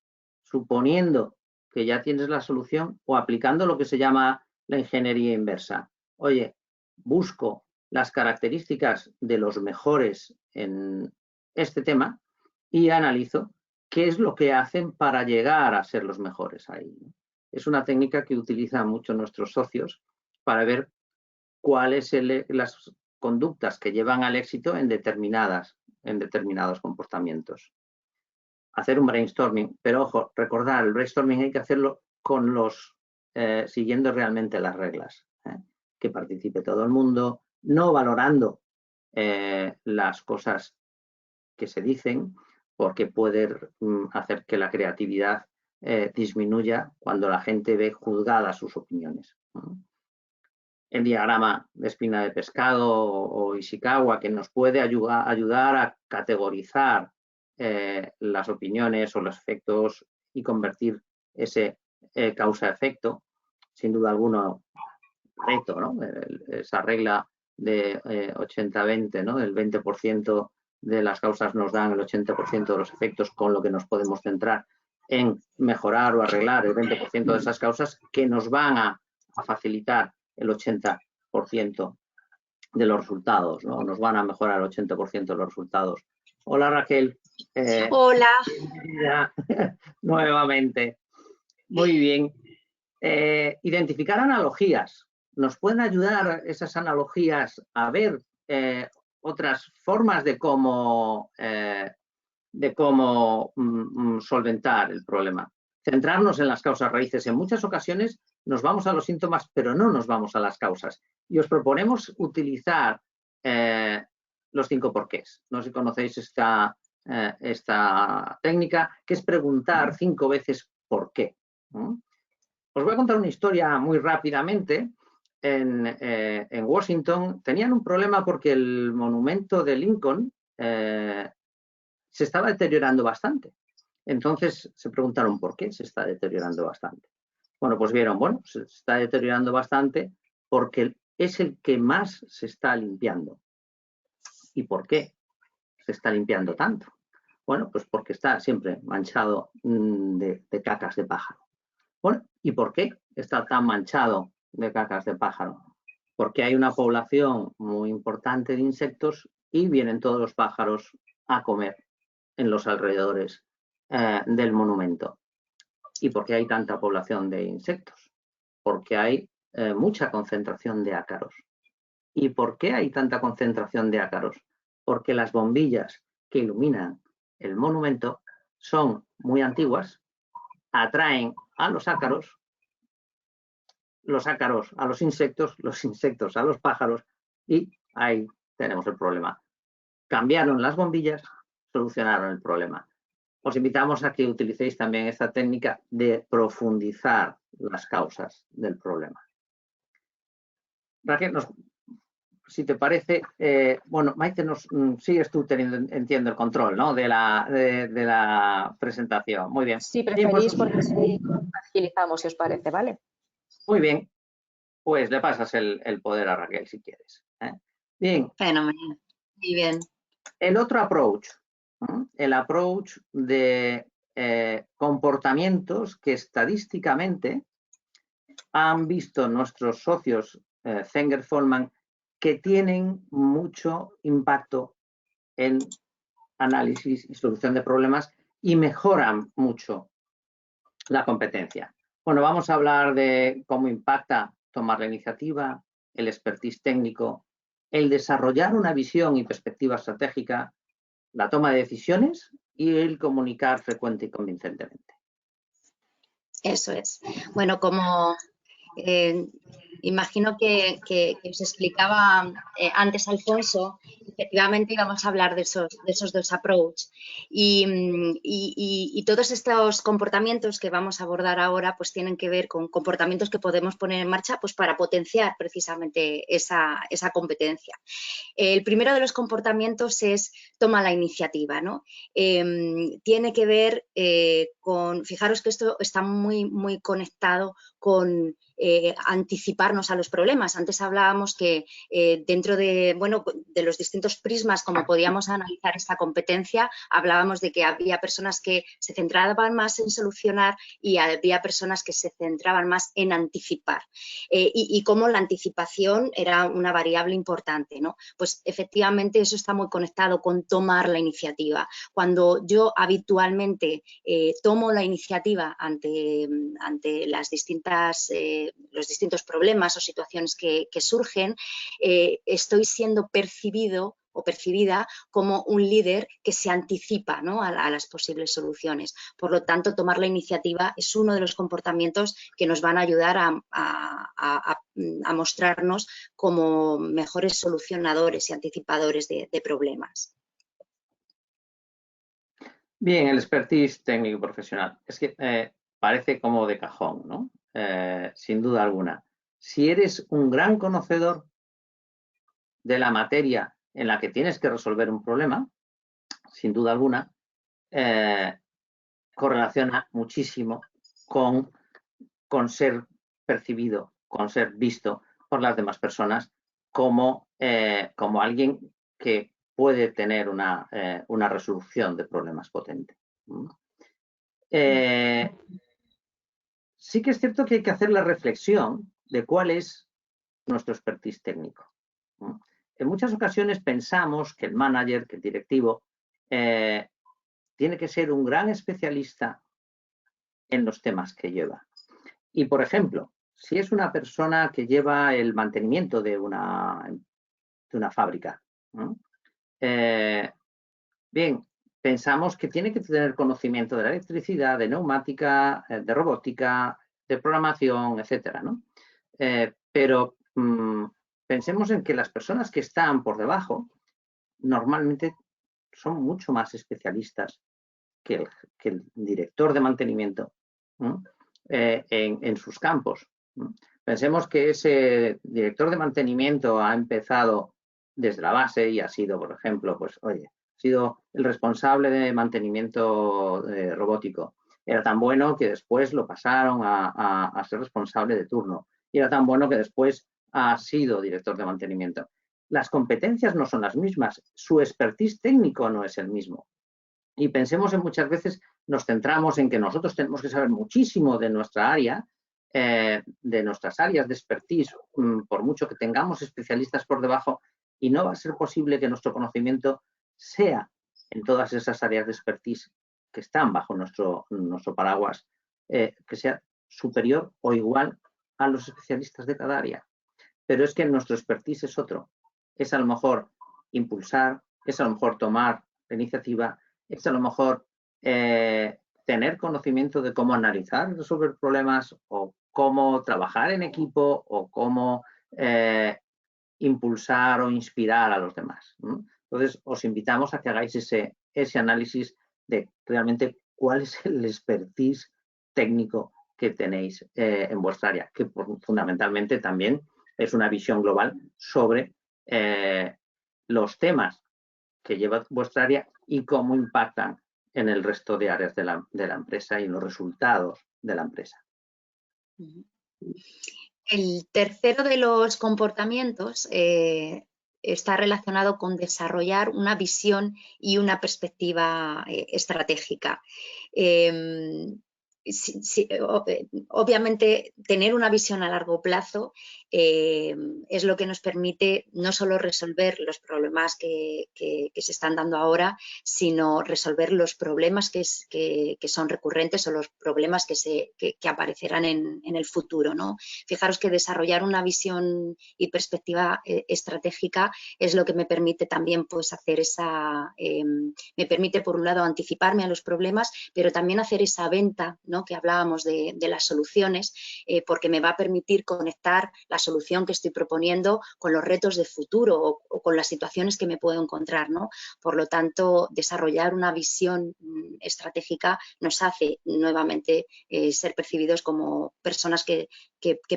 suponiendo que ya tienes la solución o aplicando lo que se llama la ingeniería inversa. Oye, busco las características de los mejores en este tema y analizo qué es lo que hacen para llegar a ser los mejores ahí. Es una técnica que utilizan mucho nuestros socios para ver cuáles las conductas que llevan al éxito en determinados comportamientos. Hacer un brainstorming, pero ojo, recordar, el brainstorming hay que hacerlo con siguiendo realmente las reglas. Que participe todo el mundo, no valorando las cosas que se dicen, porque puede hacer que la creatividad disminuya cuando la gente ve juzgadas sus opiniones. El diagrama de espina de pescado o Ishikawa, que nos puede ayudar a categorizar las opiniones o los efectos y convertir ese causa-efecto, sin duda alguna, reto, ¿no? Esa regla de 80-20, ¿no? El 20% de las causas nos dan el 80% de los efectos, con lo que nos podemos centrar en mejorar o arreglar el 20% de esas causas que nos van a facilitar el 80% de los resultados, ¿no? Nos van a mejorar el 80% de los resultados. Hola, Raquel. Hola. Nuevamente. Muy bien. Identificar analogías. Nos pueden ayudar esas analogías a ver otras formas de cómo solventar el problema. Centrarnos en las causas raíces. En muchas ocasiones nos vamos a los síntomas, pero no nos vamos a las causas. Y os proponemos utilizar los 5 porqués. No sé si conocéis esta técnica, que es preguntar 5 veces por qué. Os voy a contar una historia muy rápidamente. En Washington tenían un problema porque el monumento de Lincoln se estaba deteriorando bastante. Entonces se preguntaron por qué se está deteriorando bastante. Bueno, pues vieron, bueno, se está deteriorando bastante porque es el que más se está limpiando. ¿Y por qué se está limpiando tanto? Bueno, pues porque está siempre manchado de cacas de pájaro. Bueno, ¿y por qué está tan manchado de cacas de pájaro? Porque hay una población muy importante de insectos y vienen todos los pájaros a comer en los alrededores del monumento. ¿Y por qué hay tanta población de insectos? Porque hay mucha concentración de ácaros. ¿Y por qué hay tanta concentración de ácaros? Porque las bombillas que iluminan el monumento son muy antiguas, atraen a los ácaros a los insectos a los pájaros, y ahí tenemos el problema. Cambiaron las bombillas, solucionaron el problema. Os invitamos a que utilicéis también esta técnica de profundizar las causas del problema. Raquel, si te parece, bueno, Maite, sigues tú teniendo, entiendo, el control, ¿no?, de la presentación. Muy bien. Si preferís, porque sí, agilizamos, si os parece, ¿vale? Muy bien. Pues le pasas el poder a Raquel, si quieres. Bien. Fenomenal. Muy bien. El otro approach, el approach de comportamientos que estadísticamente han visto nuestros socios Zenger-Folman que tienen mucho impacto en análisis y solución de problemas y mejoran mucho la competencia. Bueno, vamos a hablar de cómo impacta tomar la iniciativa, el expertise técnico, el desarrollar una visión y perspectiva estratégica, la toma de decisiones y el comunicar frecuente y convincentemente. Eso es. Bueno, como imagino que os explicaba antes Alfonso, efectivamente íbamos a hablar de esos dos approaches y todos estos comportamientos que vamos a abordar ahora pues tienen que ver con comportamientos que podemos poner en marcha pues para potenciar precisamente esa competencia. El primero de los comportamientos es toma la iniciativa, ¿no? Tiene que ver con, fijaros que esto está muy conectado con anticiparnos a los problemas. Antes hablábamos que dentro de los distintos prismas como podíamos analizar esta competencia, hablábamos de que había personas que se centraban más en solucionar y había personas que se centraban más en anticipar y cómo la anticipación era una variable importante, ¿no? Pues efectivamente eso está muy conectado con tomar la iniciativa. Cuando yo habitualmente tomo la iniciativa ante los distintos problemas o situaciones que surgen, estoy siendo percibido o percibida como un líder que se anticipa, ¿no?, a las posibles soluciones. Por lo tanto, tomar la iniciativa es uno de los comportamientos que nos van a ayudar a mostrarnos como mejores solucionadores y anticipadores de problemas. Bien, el expertise técnico y profesional. Es que parece como de cajón, ¿no? Sin duda alguna. Si eres un gran conocedor de la materia en la que tienes que resolver un problema, sin duda alguna, correlaciona muchísimo con ser percibido, con ser visto por las demás personas como alguien que puede tener una resolución de problemas potente. Sí que es cierto que hay que hacer la reflexión de cuál es nuestro expertise técnico. En muchas ocasiones pensamos que el manager, que el directivo, tiene que ser un gran especialista en los temas que lleva. Y, por ejemplo, si es una persona que lleva el mantenimiento de una fábrica, ¿no? Bien, pensamos que tiene que tener conocimiento de la electricidad, de neumática, de robótica, de programación, etcétera, ¿no? Pero pensemos en que las personas que están por debajo normalmente son mucho más especialistas que el director de mantenimiento, ¿no?, en sus campos, ¿no? Pensemos que ese director de mantenimiento ha empezado desde la base y ha sido, por ejemplo, pues, oye, ha sido el responsable de mantenimiento robótico. Era tan bueno que después lo pasaron a ser responsable de turno. Y era tan bueno que después ha sido director de mantenimiento. Las competencias no son las mismas. Su expertise técnico no es el mismo. Y pensemos en muchas veces, nos centramos en que nosotros tenemos que saber muchísimo de nuestra área, de nuestras áreas de expertise, por mucho que tengamos especialistas por debajo, y no va a ser posible que nuestro conocimiento sea en todas esas áreas de expertise que están bajo nuestro paraguas, que sea superior o igual a los especialistas de cada área. Pero es que nuestro expertise es otro. Es a lo mejor impulsar, es a lo mejor tomar la iniciativa, es a lo mejor tener conocimiento de cómo analizar, resolver problemas o cómo trabajar en equipo o cómo impulsar o inspirar a los demás, ¿no? Entonces, os invitamos a que hagáis ese análisis de realmente cuál es el expertise técnico que tenéis en vuestra área, que fundamentalmente también es una visión global sobre los temas que lleva vuestra área y cómo impactan en el resto de áreas de la empresa y en los resultados de la empresa. El tercero de los comportamientos está relacionado con desarrollar una visión y una perspectiva estratégica. Obviamente, tener una visión a largo plazo es lo que nos permite no solo resolver los problemas que se están dando ahora, sino resolver los problemas que son recurrentes o los problemas que aparecerán en el futuro, ¿no? Fijaros que desarrollar una visión y perspectiva estratégica es lo que me permite también, pues, hacer me permite, por un lado, anticiparme a los problemas, pero también hacer esa venta, ¿no?, que hablábamos de las soluciones, porque me va a permitir conectar la solución que estoy proponiendo con los retos de futuro o con las situaciones que me puedo encontrar, ¿no? Por lo tanto, desarrollar una visión estratégica nos hace nuevamente ser percibidos como personas que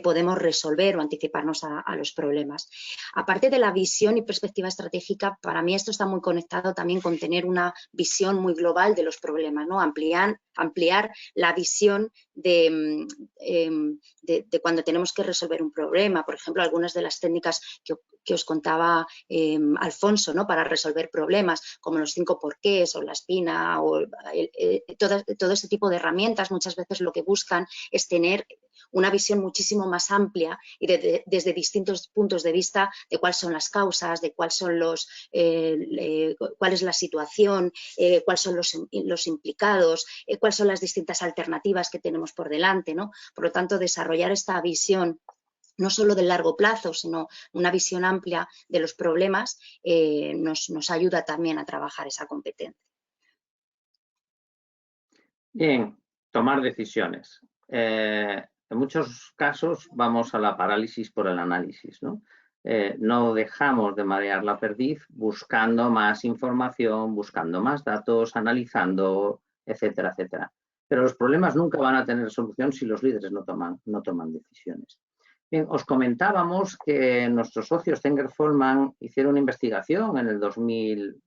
podemos resolver o anticiparnos a los problemas. Aparte de la visión y perspectiva estratégica, para mí esto está muy conectado también con tener una visión muy global de los problemas, ¿no? Ampliar la visión de cuando tenemos que resolver un problema. Por ejemplo, algunas de las técnicas que os contaba Alfonso, ¿no?, para resolver problemas, como los 5 porqués o la espina o todo ese tipo de herramientas, muchas veces lo que buscan es tener una visión muchísimo más amplia y desde distintos puntos de vista de cuáles son las causas, de cuál es la situación, cuáles son los implicados, cuáles son las distintas alternativas que tenemos por delante, ¿no? Por lo tanto, desarrollar esta visión no solo del largo plazo, sino una visión amplia de los problemas, nos ayuda también a trabajar esa competencia. Bien, tomar decisiones. En muchos casos vamos a la parálisis por el análisis, ¿no? No dejamos de marear la perdiz buscando más información, buscando más datos, analizando, etcétera, etcétera. Pero los problemas nunca van a tener solución si los líderes no toman decisiones. Bien, os comentábamos que nuestros socios Zenger-Follman hicieron una investigación en el 2000,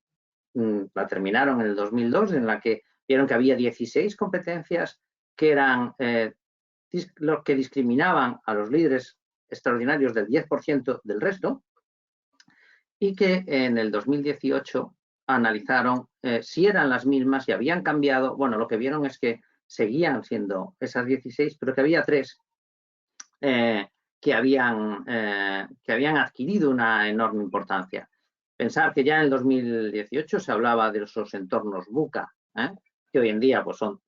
la terminaron en el 2002, en la que vieron que había 16 competencias que eran los que discriminaban a los líderes extraordinarios del 10% del resto, y que en el 2018 analizaron si eran las mismas, si habían cambiado. Bueno, lo que vieron es que seguían siendo esas 16, pero que había 3 que habían adquirido una enorme importancia. Pensar que ya en el 2018 se hablaba de esos entornos VUCA, que hoy en día pues son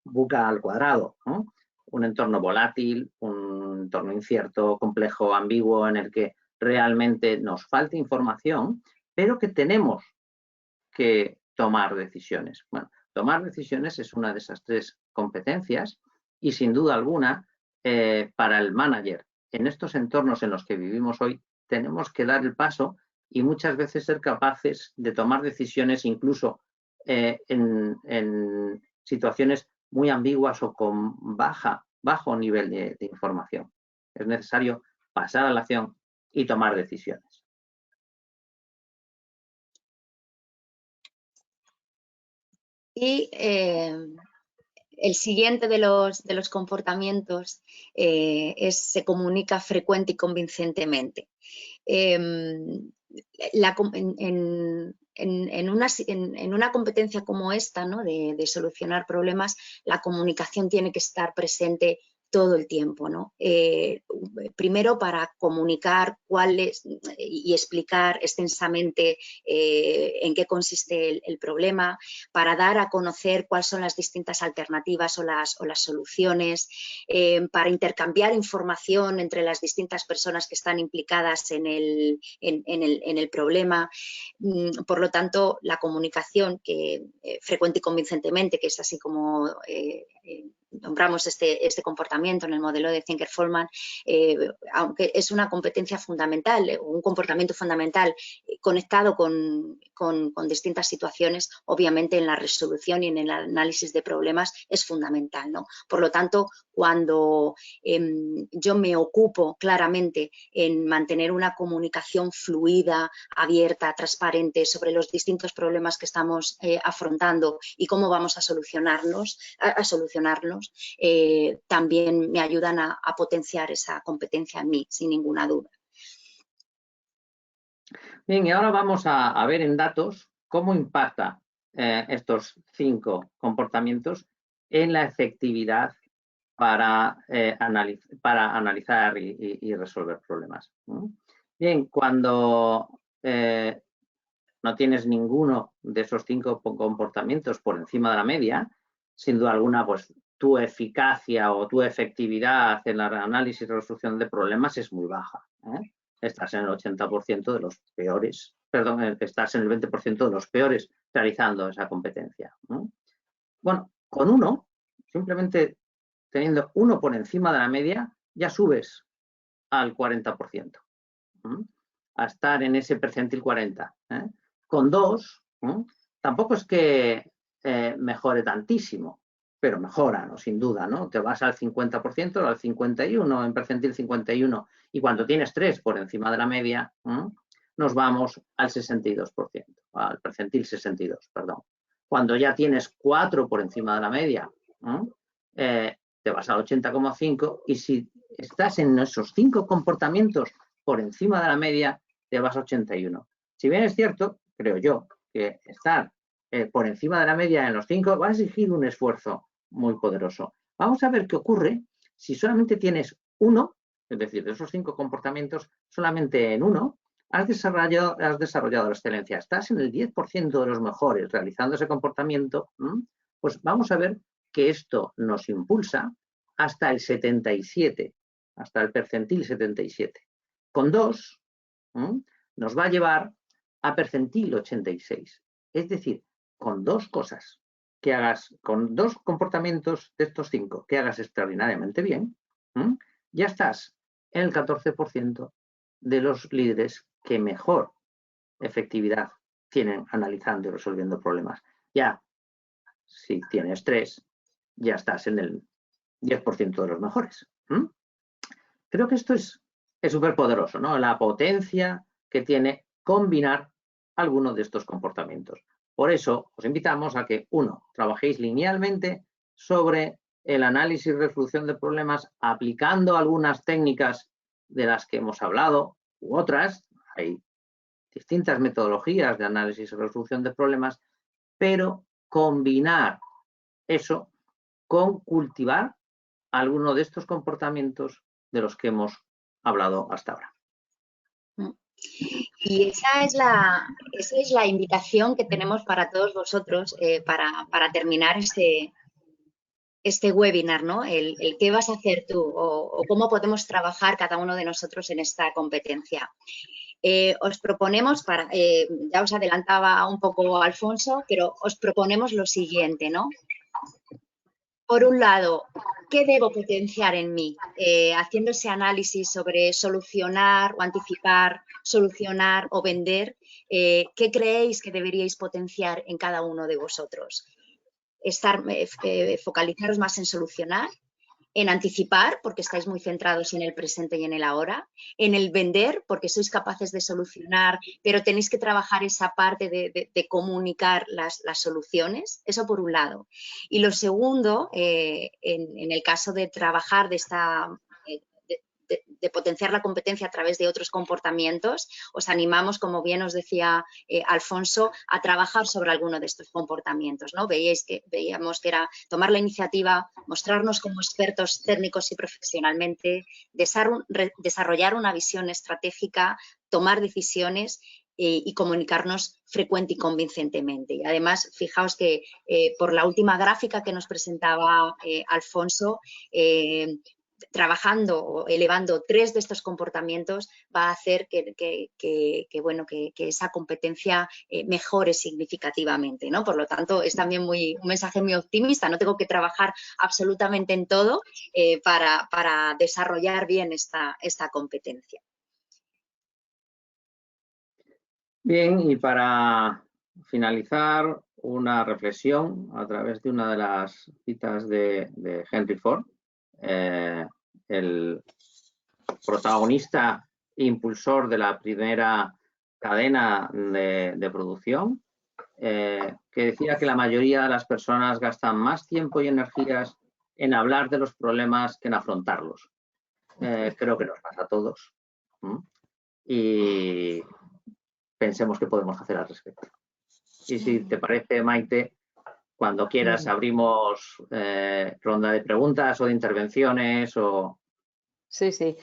VUCA al cuadrado, ¿no? Un entorno volátil, un entorno incierto, complejo, ambiguo, en el que realmente nos falta información, pero que tenemos que tomar decisiones. Bueno, tomar decisiones es una de esas 3 competencias y, sin duda alguna, para el manager, en estos entornos en los que vivimos hoy, tenemos que dar el paso y muchas veces ser capaces de tomar decisiones incluso en situaciones muy ambiguas o con bajo nivel de información. Es necesario pasar a la acción y tomar decisiones. Y el siguiente de los comportamientos se comunica frecuente y convincentemente. En una competencia como esta, ¿no?, de solucionar problemas, la comunicación tiene que estar presente todo el tiempo, ¿no? Primero para comunicar cuáles y explicar extensamente en qué consiste el problema, para dar a conocer cuáles son las distintas alternativas o las soluciones, para intercambiar información entre las distintas personas que están implicadas en el problema. Por lo tanto, la comunicación que frecuente y convincentemente, que es así como nombramos este comportamiento en el modelo de Thinker-Follman, aunque es una competencia fundamental, un comportamiento fundamental conectado con distintas situaciones, obviamente en la resolución y en el análisis de problemas es fundamental, ¿no? Por lo tanto, cuando yo me ocupo claramente en mantener una comunicación fluida, abierta, transparente sobre los distintos problemas que estamos afrontando y cómo vamos a solucionarlos, también me ayudan a potenciar esa competencia en mí, sin ninguna duda. Bien, y ahora vamos a ver en datos cómo impacta estos 5 comportamientos en la efectividad para analizar y resolver problemas. Bien, cuando no tienes ninguno de esos 5 comportamientos por encima de la media, sin duda alguna, pues tu eficacia o tu efectividad en el análisis y resolución de problemas es muy baja. Estás en el 80% de los peores, perdón, estás en el 20% de los peores realizando esa competencia. Bueno, con uno, simplemente teniendo uno por encima de la media, ya subes al 40%, a estar en ese percentil 40. Con 2, tampoco es que mejore tantísimo, pero mejora, ¿no? Sin duda, ¿no? Te vas al 50% o al 51%, en percentil 51%, y cuando tienes 3 por encima de la media, nos vamos al 62%, al percentil 62, perdón. Cuando ya tienes 4 por encima de la media, te vas al 80,5%, y si estás en esos 5 comportamientos por encima de la media, te vas a 81%. Si bien es cierto, creo yo, que estar por encima de la media en los 5 va a exigir un esfuerzo muy poderoso. Vamos a ver qué ocurre si solamente tienes uno, es decir, de esos 5 comportamientos, solamente en uno has desarrollado la excelencia. Estás en el 10% de los mejores realizando ese comportamiento, pues vamos a ver que esto nos impulsa hasta el 77, hasta el percentil 77. Con 2 nos va a llevar a percentil 86. Es decir, con 2 cosas que hagas, con 2 comportamientos de estos 5 que hagas extraordinariamente bien, ya estás en el 14% de los líderes que mejor efectividad tienen analizando y resolviendo problemas. Ya, si tienes 3, ya estás en el 10% de los mejores. Creo que esto es súper poderoso, ¿no? La potencia que tiene combinar alguno de estos comportamientos. Por eso os invitamos a que, 1, trabajéis linealmente sobre el análisis y resolución de problemas aplicando algunas técnicas de las que hemos hablado u otras. Hay distintas metodologías de análisis y resolución de problemas, pero combinar eso con cultivar alguno de estos comportamientos de los que hemos hablado hasta ahora. Y esa es la invitación que tenemos para todos vosotros para terminar este webinar, ¿no? El qué vas a hacer tú o cómo podemos trabajar cada uno de nosotros en esta competencia. Os proponemos, ya os adelantaba un poco Alfonso, pero os proponemos lo siguiente, ¿no? Por un lado, ¿qué debo potenciar en mí? Haciendo ese análisis sobre solucionar o anticipar, solucionar o vender, ¿qué creéis que deberíais potenciar en cada uno de vosotros? Focalizaros más en solucionar, en anticipar, porque estáis muy centrados en el presente y en el ahora, en el vender, porque sois capaces de solucionar, pero tenéis que trabajar esa parte de comunicar las soluciones, eso por un lado. Y lo segundo, en el caso de trabajar de potenciar la competencia a través de otros comportamientos, os animamos, como bien os decía Alfonso, a trabajar sobre alguno de estos comportamientos, ¿no? Veíamos que era tomar la iniciativa, mostrarnos como expertos técnicos y profesionalmente, desarrollar una visión estratégica, tomar decisiones y comunicarnos frecuente y convincentemente. Y además, fijaos que por la última gráfica que nos presentaba Alfonso, trabajando o elevando 3 de estos comportamientos va a hacer que esa competencia mejore significativamente, ¿no? Por lo tanto, es también un mensaje muy optimista. No tengo que trabajar absolutamente en todo para desarrollar bien esta competencia. Bien, y para finalizar, una reflexión a través de una de las citas de Henry Ford, el protagonista e impulsor de la primera cadena de producción, que decía que la mayoría de las personas gastan más tiempo y energías en hablar de los problemas que en afrontarlos. Creo que nos pasa a todos. Y pensemos qué podemos hacer al respecto. Y si te parece, Maite, cuando quieras abrimos ronda de preguntas o de intervenciones o... Sí, sí,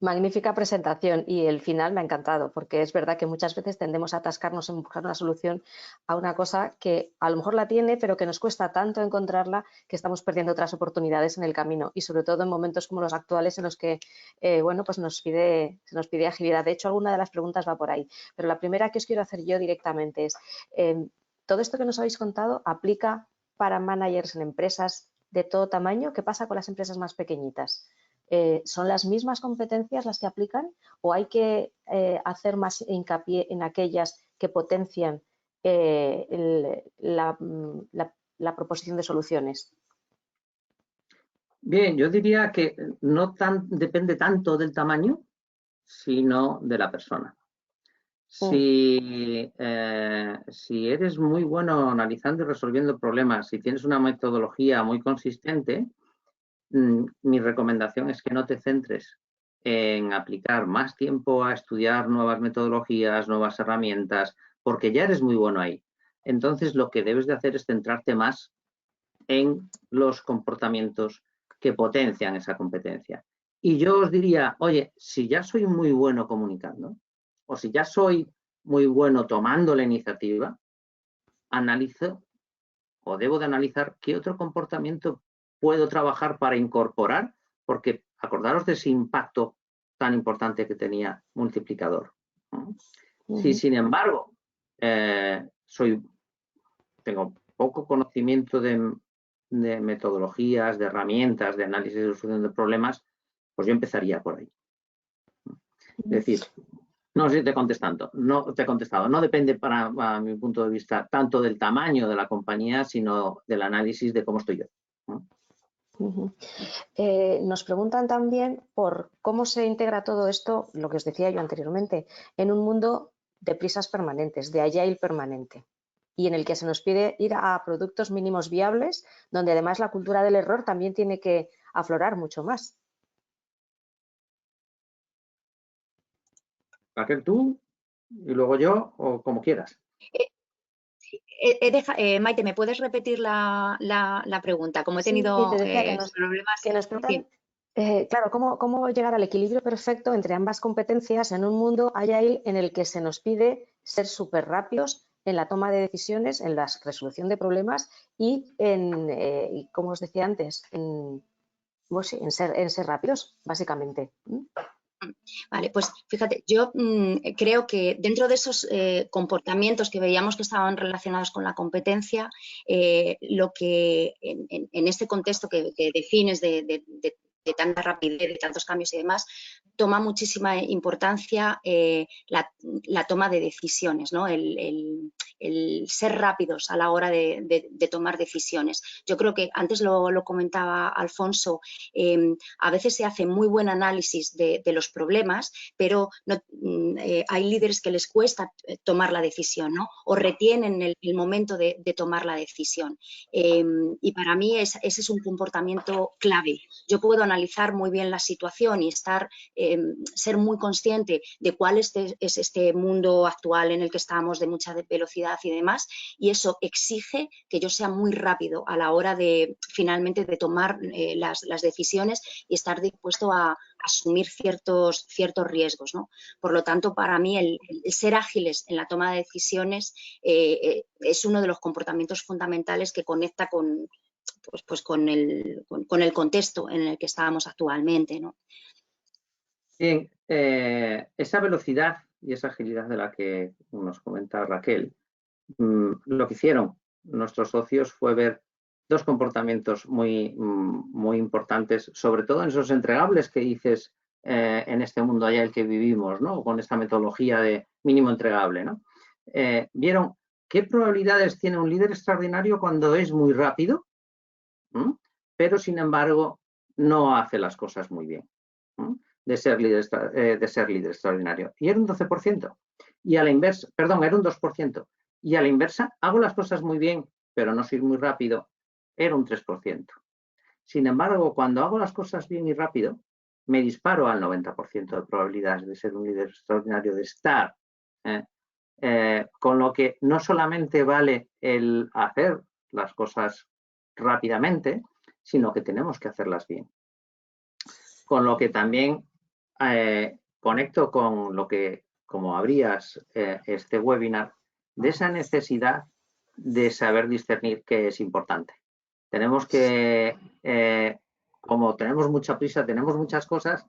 magnífica presentación y el final me ha encantado porque es verdad que muchas veces tendemos a atascarnos en buscar una solución a una cosa que a lo mejor la tiene pero que nos cuesta tanto encontrarla que estamos perdiendo otras oportunidades en el camino y sobre todo en momentos como los actuales en los que pues se nos pide agilidad. De hecho, alguna de las preguntas va por ahí, pero la primera que os quiero hacer yo directamente es ¿todo esto que nos habéis contado aplica para managers en empresas de todo tamaño? ¿Qué pasa con las empresas más pequeñitas? ¿Son las mismas competencias las que aplican o hay que hacer más hincapié en aquellas que potencian la proposición de soluciones? Bien, yo diría que no depende tanto del tamaño, sino de la persona. Si eres muy bueno analizando y resolviendo problemas, si tienes una metodología muy consistente, mi recomendación es que no te centres en aplicar más tiempo a estudiar nuevas metodologías, nuevas herramientas, porque ya eres muy bueno ahí. Entonces, lo que debes de hacer es centrarte más en los comportamientos que potencian esa competencia. Y yo os diría, oye, si ya soy muy bueno comunicando, o si ya soy muy bueno tomando la iniciativa, analizo o debo de analizar qué otro comportamiento puedo trabajar para incorporar, porque acordaros de ese impacto tan importante que tenía multiplicador. Si, sin embargo, tengo poco conocimiento de metodologías, de herramientas, de análisis de solución de problemas, pues yo empezaría por ahí. Es decir, no sé si te he contestado. No depende, para mi punto de vista, tanto del tamaño de la compañía, sino del análisis de cómo estoy yo. Nos preguntan también por cómo se integra todo esto, lo que os decía yo anteriormente, en un mundo de prisas permanentes, de agile permanente, y en el que se nos pide ir a productos mínimos viables, donde además la cultura del error también tiene que aflorar mucho más. Raquel, tú, y luego yo, o como quieras. Maite, ¿me puedes repetir la pregunta? Como he tenido problemas. Que nos preguntan, claro, ¿cómo llegar al equilibrio perfecto entre ambas competencias en un mundo agile en el que se nos pide ser súper rápidos en la toma de decisiones, en la resolución de problemas y como os decía antes, en ser rápidos, básicamente? Vale, pues fíjate, yo creo que dentro de esos comportamientos que veíamos que estaban relacionados con la competencia, lo que en este contexto que defines de tanta rapidez, de tantos cambios y demás, toma muchísima importancia la toma de decisiones, ¿no? El ser rápidos a la hora de tomar decisiones. Yo creo que antes lo comentaba Alfonso, a veces se hace muy buen análisis de los problemas, pero hay líderes que les cuesta tomar la decisión, ¿no? O retienen el momento de tomar la decisión. Y para mí ese es un comportamiento clave. Yo puedo analizar analizar muy bien la situación y ser muy consciente de cuál es este mundo actual en el que estamos, de mucha velocidad y demás, y eso exige que yo sea muy rápido a la hora de finalmente de tomar las decisiones y estar dispuesto a asumir ciertos riesgos, ¿no? Por lo tanto, para mí el ser ágiles en la toma de decisiones es uno de los comportamientos fundamentales que conecta con el contexto en el que estábamos actualmente, ¿no? Bien, esa velocidad y esa agilidad de la que nos comenta Raquel, lo que hicieron nuestros socios fue ver dos comportamientos muy importantes, sobre todo en esos entregables que dices en este mundo allá el que vivimos, ¿no? Con esta metodología de mínimo entregable, ¿no? Vieron qué probabilidades tiene un líder extraordinario cuando es muy rápido, pero sin embargo no hace las cosas muy bien, de ser líder extraordinario. Y era un 12%. Y a la inversa, perdón, era un 2%. Y a la inversa, hago las cosas muy bien, pero no soy muy rápido, era un 3%. Sin embargo, cuando hago las cosas bien y rápido, me disparo al 90% de probabilidades de ser un líder extraordinario, de estar. Con lo que no solamente vale el hacer las cosas rápidamente, sino que tenemos que hacerlas bien. Con lo que también conecto con lo que, como abrías este webinar, de esa necesidad de saber discernir qué es importante. Tenemos que, como tenemos mucha prisa, tenemos muchas cosas,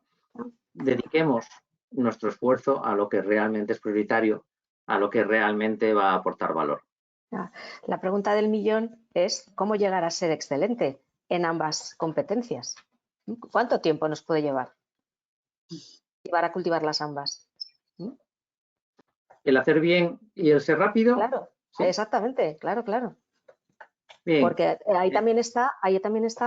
dediquemos nuestro esfuerzo a lo que realmente es prioritario, a lo que realmente va a aportar valor. La pregunta del millón es ¿cómo llegar a ser excelente en ambas competencias? ¿Cuánto tiempo nos puede llevar a cultivarlas ambas? El hacer bien y el ser rápido. Claro, ¿sí? Exactamente, claro. Bien. Porque ahí también está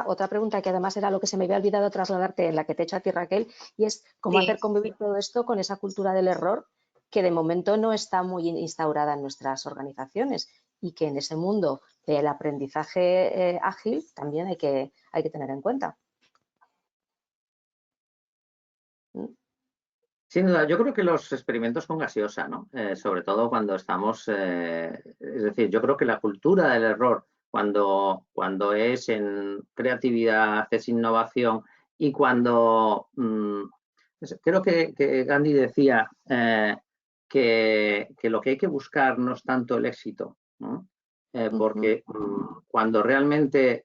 otra pregunta que además era lo que se me había olvidado trasladarte, en la que te he hecho a ti, Raquel, y es cómo hacer convivir todo esto con esa cultura del error que de momento no está muy instaurada en nuestras organizaciones y que en ese mundo del aprendizaje ágil también hay que tener en cuenta. Sin duda, yo creo que los experimentos con gaseosa, ¿no? Sobre todo cuando estamos, es decir, yo creo que la cultura del error, cuando es en creatividad, es innovación y cuando, creo que Gandhi decía que lo que hay que buscar no es tanto el éxito, ¿no? Porque cuando realmente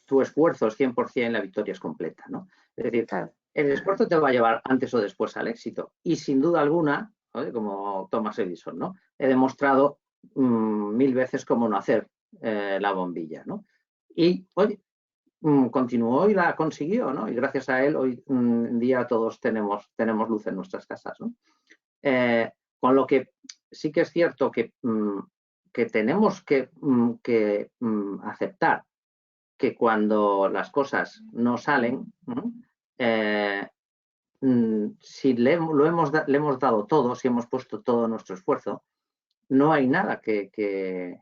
tu esfuerzo es 100%, la victoria es completa, ¿no? Es decir, claro, el esfuerzo te va a llevar antes o después al éxito. Y sin duda alguna, ¿no? Como Thomas Edison, ¿no? He demostrado 1000 veces cómo no hacer la bombilla, ¿no? Y hoy continuó y la consiguió, ¿no? Y gracias a él hoy en día todos tenemos luz en nuestras casas, ¿no? Con lo que sí que es cierto que tenemos que aceptar que cuando las cosas no salen, si le hemos dado todo, si hemos puesto todo nuestro esfuerzo, no hay nada que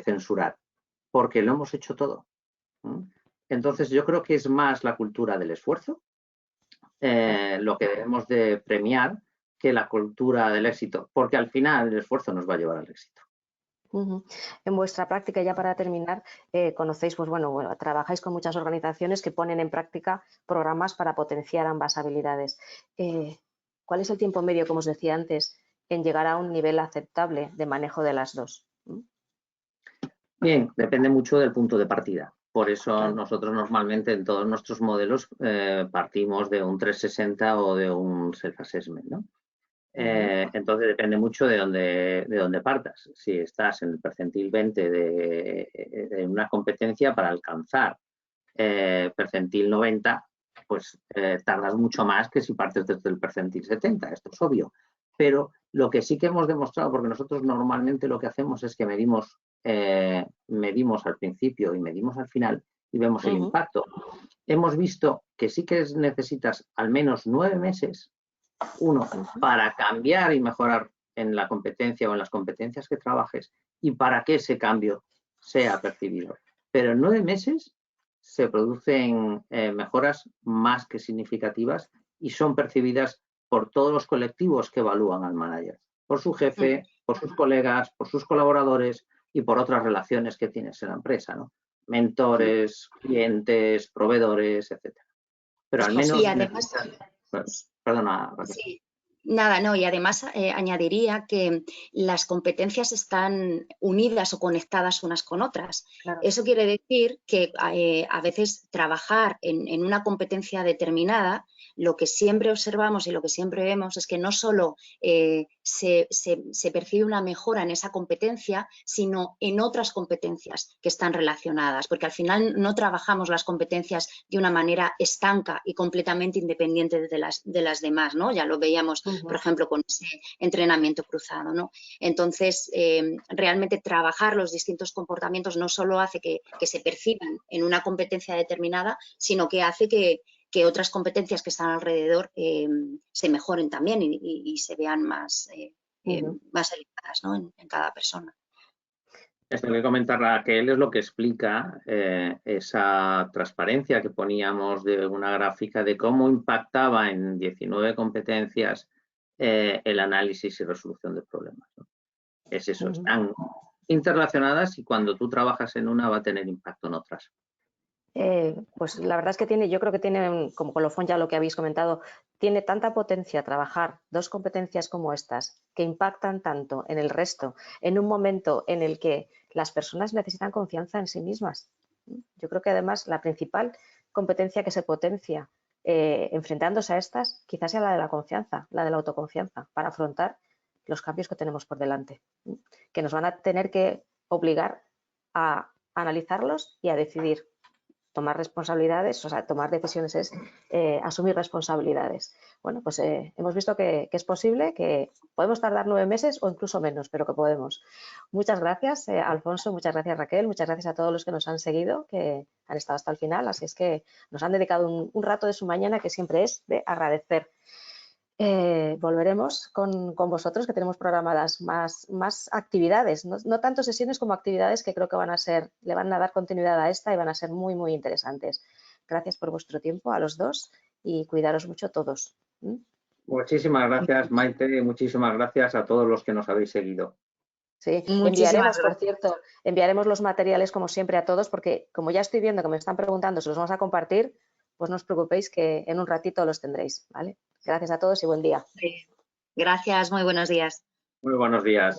censurar, porque lo hemos hecho todo. Entonces yo creo que es más la cultura del esfuerzo lo que debemos de premiar que la cultura del éxito, porque al final el esfuerzo nos va a llevar al éxito. En vuestra práctica, ya para terminar, conocéis, pues bueno, trabajáis con muchas organizaciones que ponen en práctica programas para potenciar ambas habilidades. ¿Cuál es el tiempo medio, como os decía antes, en llegar a un nivel aceptable de manejo de las dos? Bien, depende mucho del punto de partida. Por eso nosotros normalmente en todos nuestros modelos partimos de un 360 o de un self-assessment, ¿no? Entonces depende mucho de dónde partas. Si estás en el percentil 20 de una competencia para alcanzar percentil 90, pues tardas mucho más que si partes desde el percentil 70, esto es obvio. Pero lo que sí que hemos demostrado, porque nosotros normalmente lo que hacemos es que medimos al principio y medimos al final y vemos el impacto. Hemos visto que sí que necesitas al menos 9 meses para cambiar y mejorar en la competencia o en las competencias que trabajes y para que ese cambio sea percibido. pero en 9 meses se producen mejoras más que significativas y son percibidas por todos los colectivos que evalúan al manager, por su jefe, por sus colegas, por sus colaboradores y por otras relaciones que tienes en la empresa, ¿no? Mentores, clientes, proveedores, etcétera. Pero al menos... Y además... Perdona, Raquel. Sí. Nada, no, y además añadiría que las competencias están unidas o conectadas unas con otras. Claro. Eso quiere decir que a veces trabajar en una competencia determinada, lo que siempre observamos y lo que siempre vemos es que no solo se percibe una mejora en esa competencia, sino en otras competencias que están relacionadas, porque al final no trabajamos las competencias de una manera estanca y completamente independiente de las demás, ¿no? Ya lo veíamos, por ejemplo, con ese entrenamiento cruzado, ¿no? Entonces, realmente trabajar los distintos comportamientos no solo hace que se perciban en una competencia determinada, sino que hace que otras competencias que están alrededor se mejoren también y se vean más elevadas, ¿no? en cada persona. Esto que comenta Raquel es lo que explica esa transparencia que poníamos de una gráfica de cómo impactaba en 19 competencias el análisis y resolución de problemas, ¿no? Es eso, están interrelacionadas y cuando tú trabajas en una va a tener impacto en otras. Pues la verdad es que yo creo que tiene, como colofón ya lo que habéis comentado, tiene tanta potencia trabajar dos competencias como estas que impactan tanto en el resto, en un momento en el que las personas necesitan confianza en sí mismas. Yo creo que además la principal competencia que se potencia enfrentándose a estas quizás sea la de la confianza, la de la autoconfianza, para afrontar los cambios que tenemos por delante, que nos van a tener que obligar a analizarlos y a decidir. Tomar responsabilidades, o sea, tomar decisiones es asumir responsabilidades. Bueno, pues hemos visto que es posible, que podemos tardar 9 meses o incluso menos, pero que podemos. Muchas gracias, Alfonso, muchas gracias, Raquel, muchas gracias a todos los que nos han seguido, que han estado hasta el final, así es que nos han dedicado un rato de su mañana que siempre es de agradecer. Volveremos con vosotros, que tenemos programadas más actividades, no tanto sesiones como actividades que creo que le van a dar continuidad a esta y van a ser muy, muy interesantes. Gracias por vuestro tiempo a los dos y cuidaros mucho todos. Muchísimas gracias, Maite, y muchísimas gracias a todos los que nos habéis seguido. Sí, enviaremos, por cierto, enviaremos los materiales como siempre a todos, porque como ya estoy viendo que me están preguntando si los vamos a compartir, pues no os preocupéis que en un ratito los tendréis, ¿vale? Gracias a todos y buen día. Gracias, muy buenos días. Muy buenos días.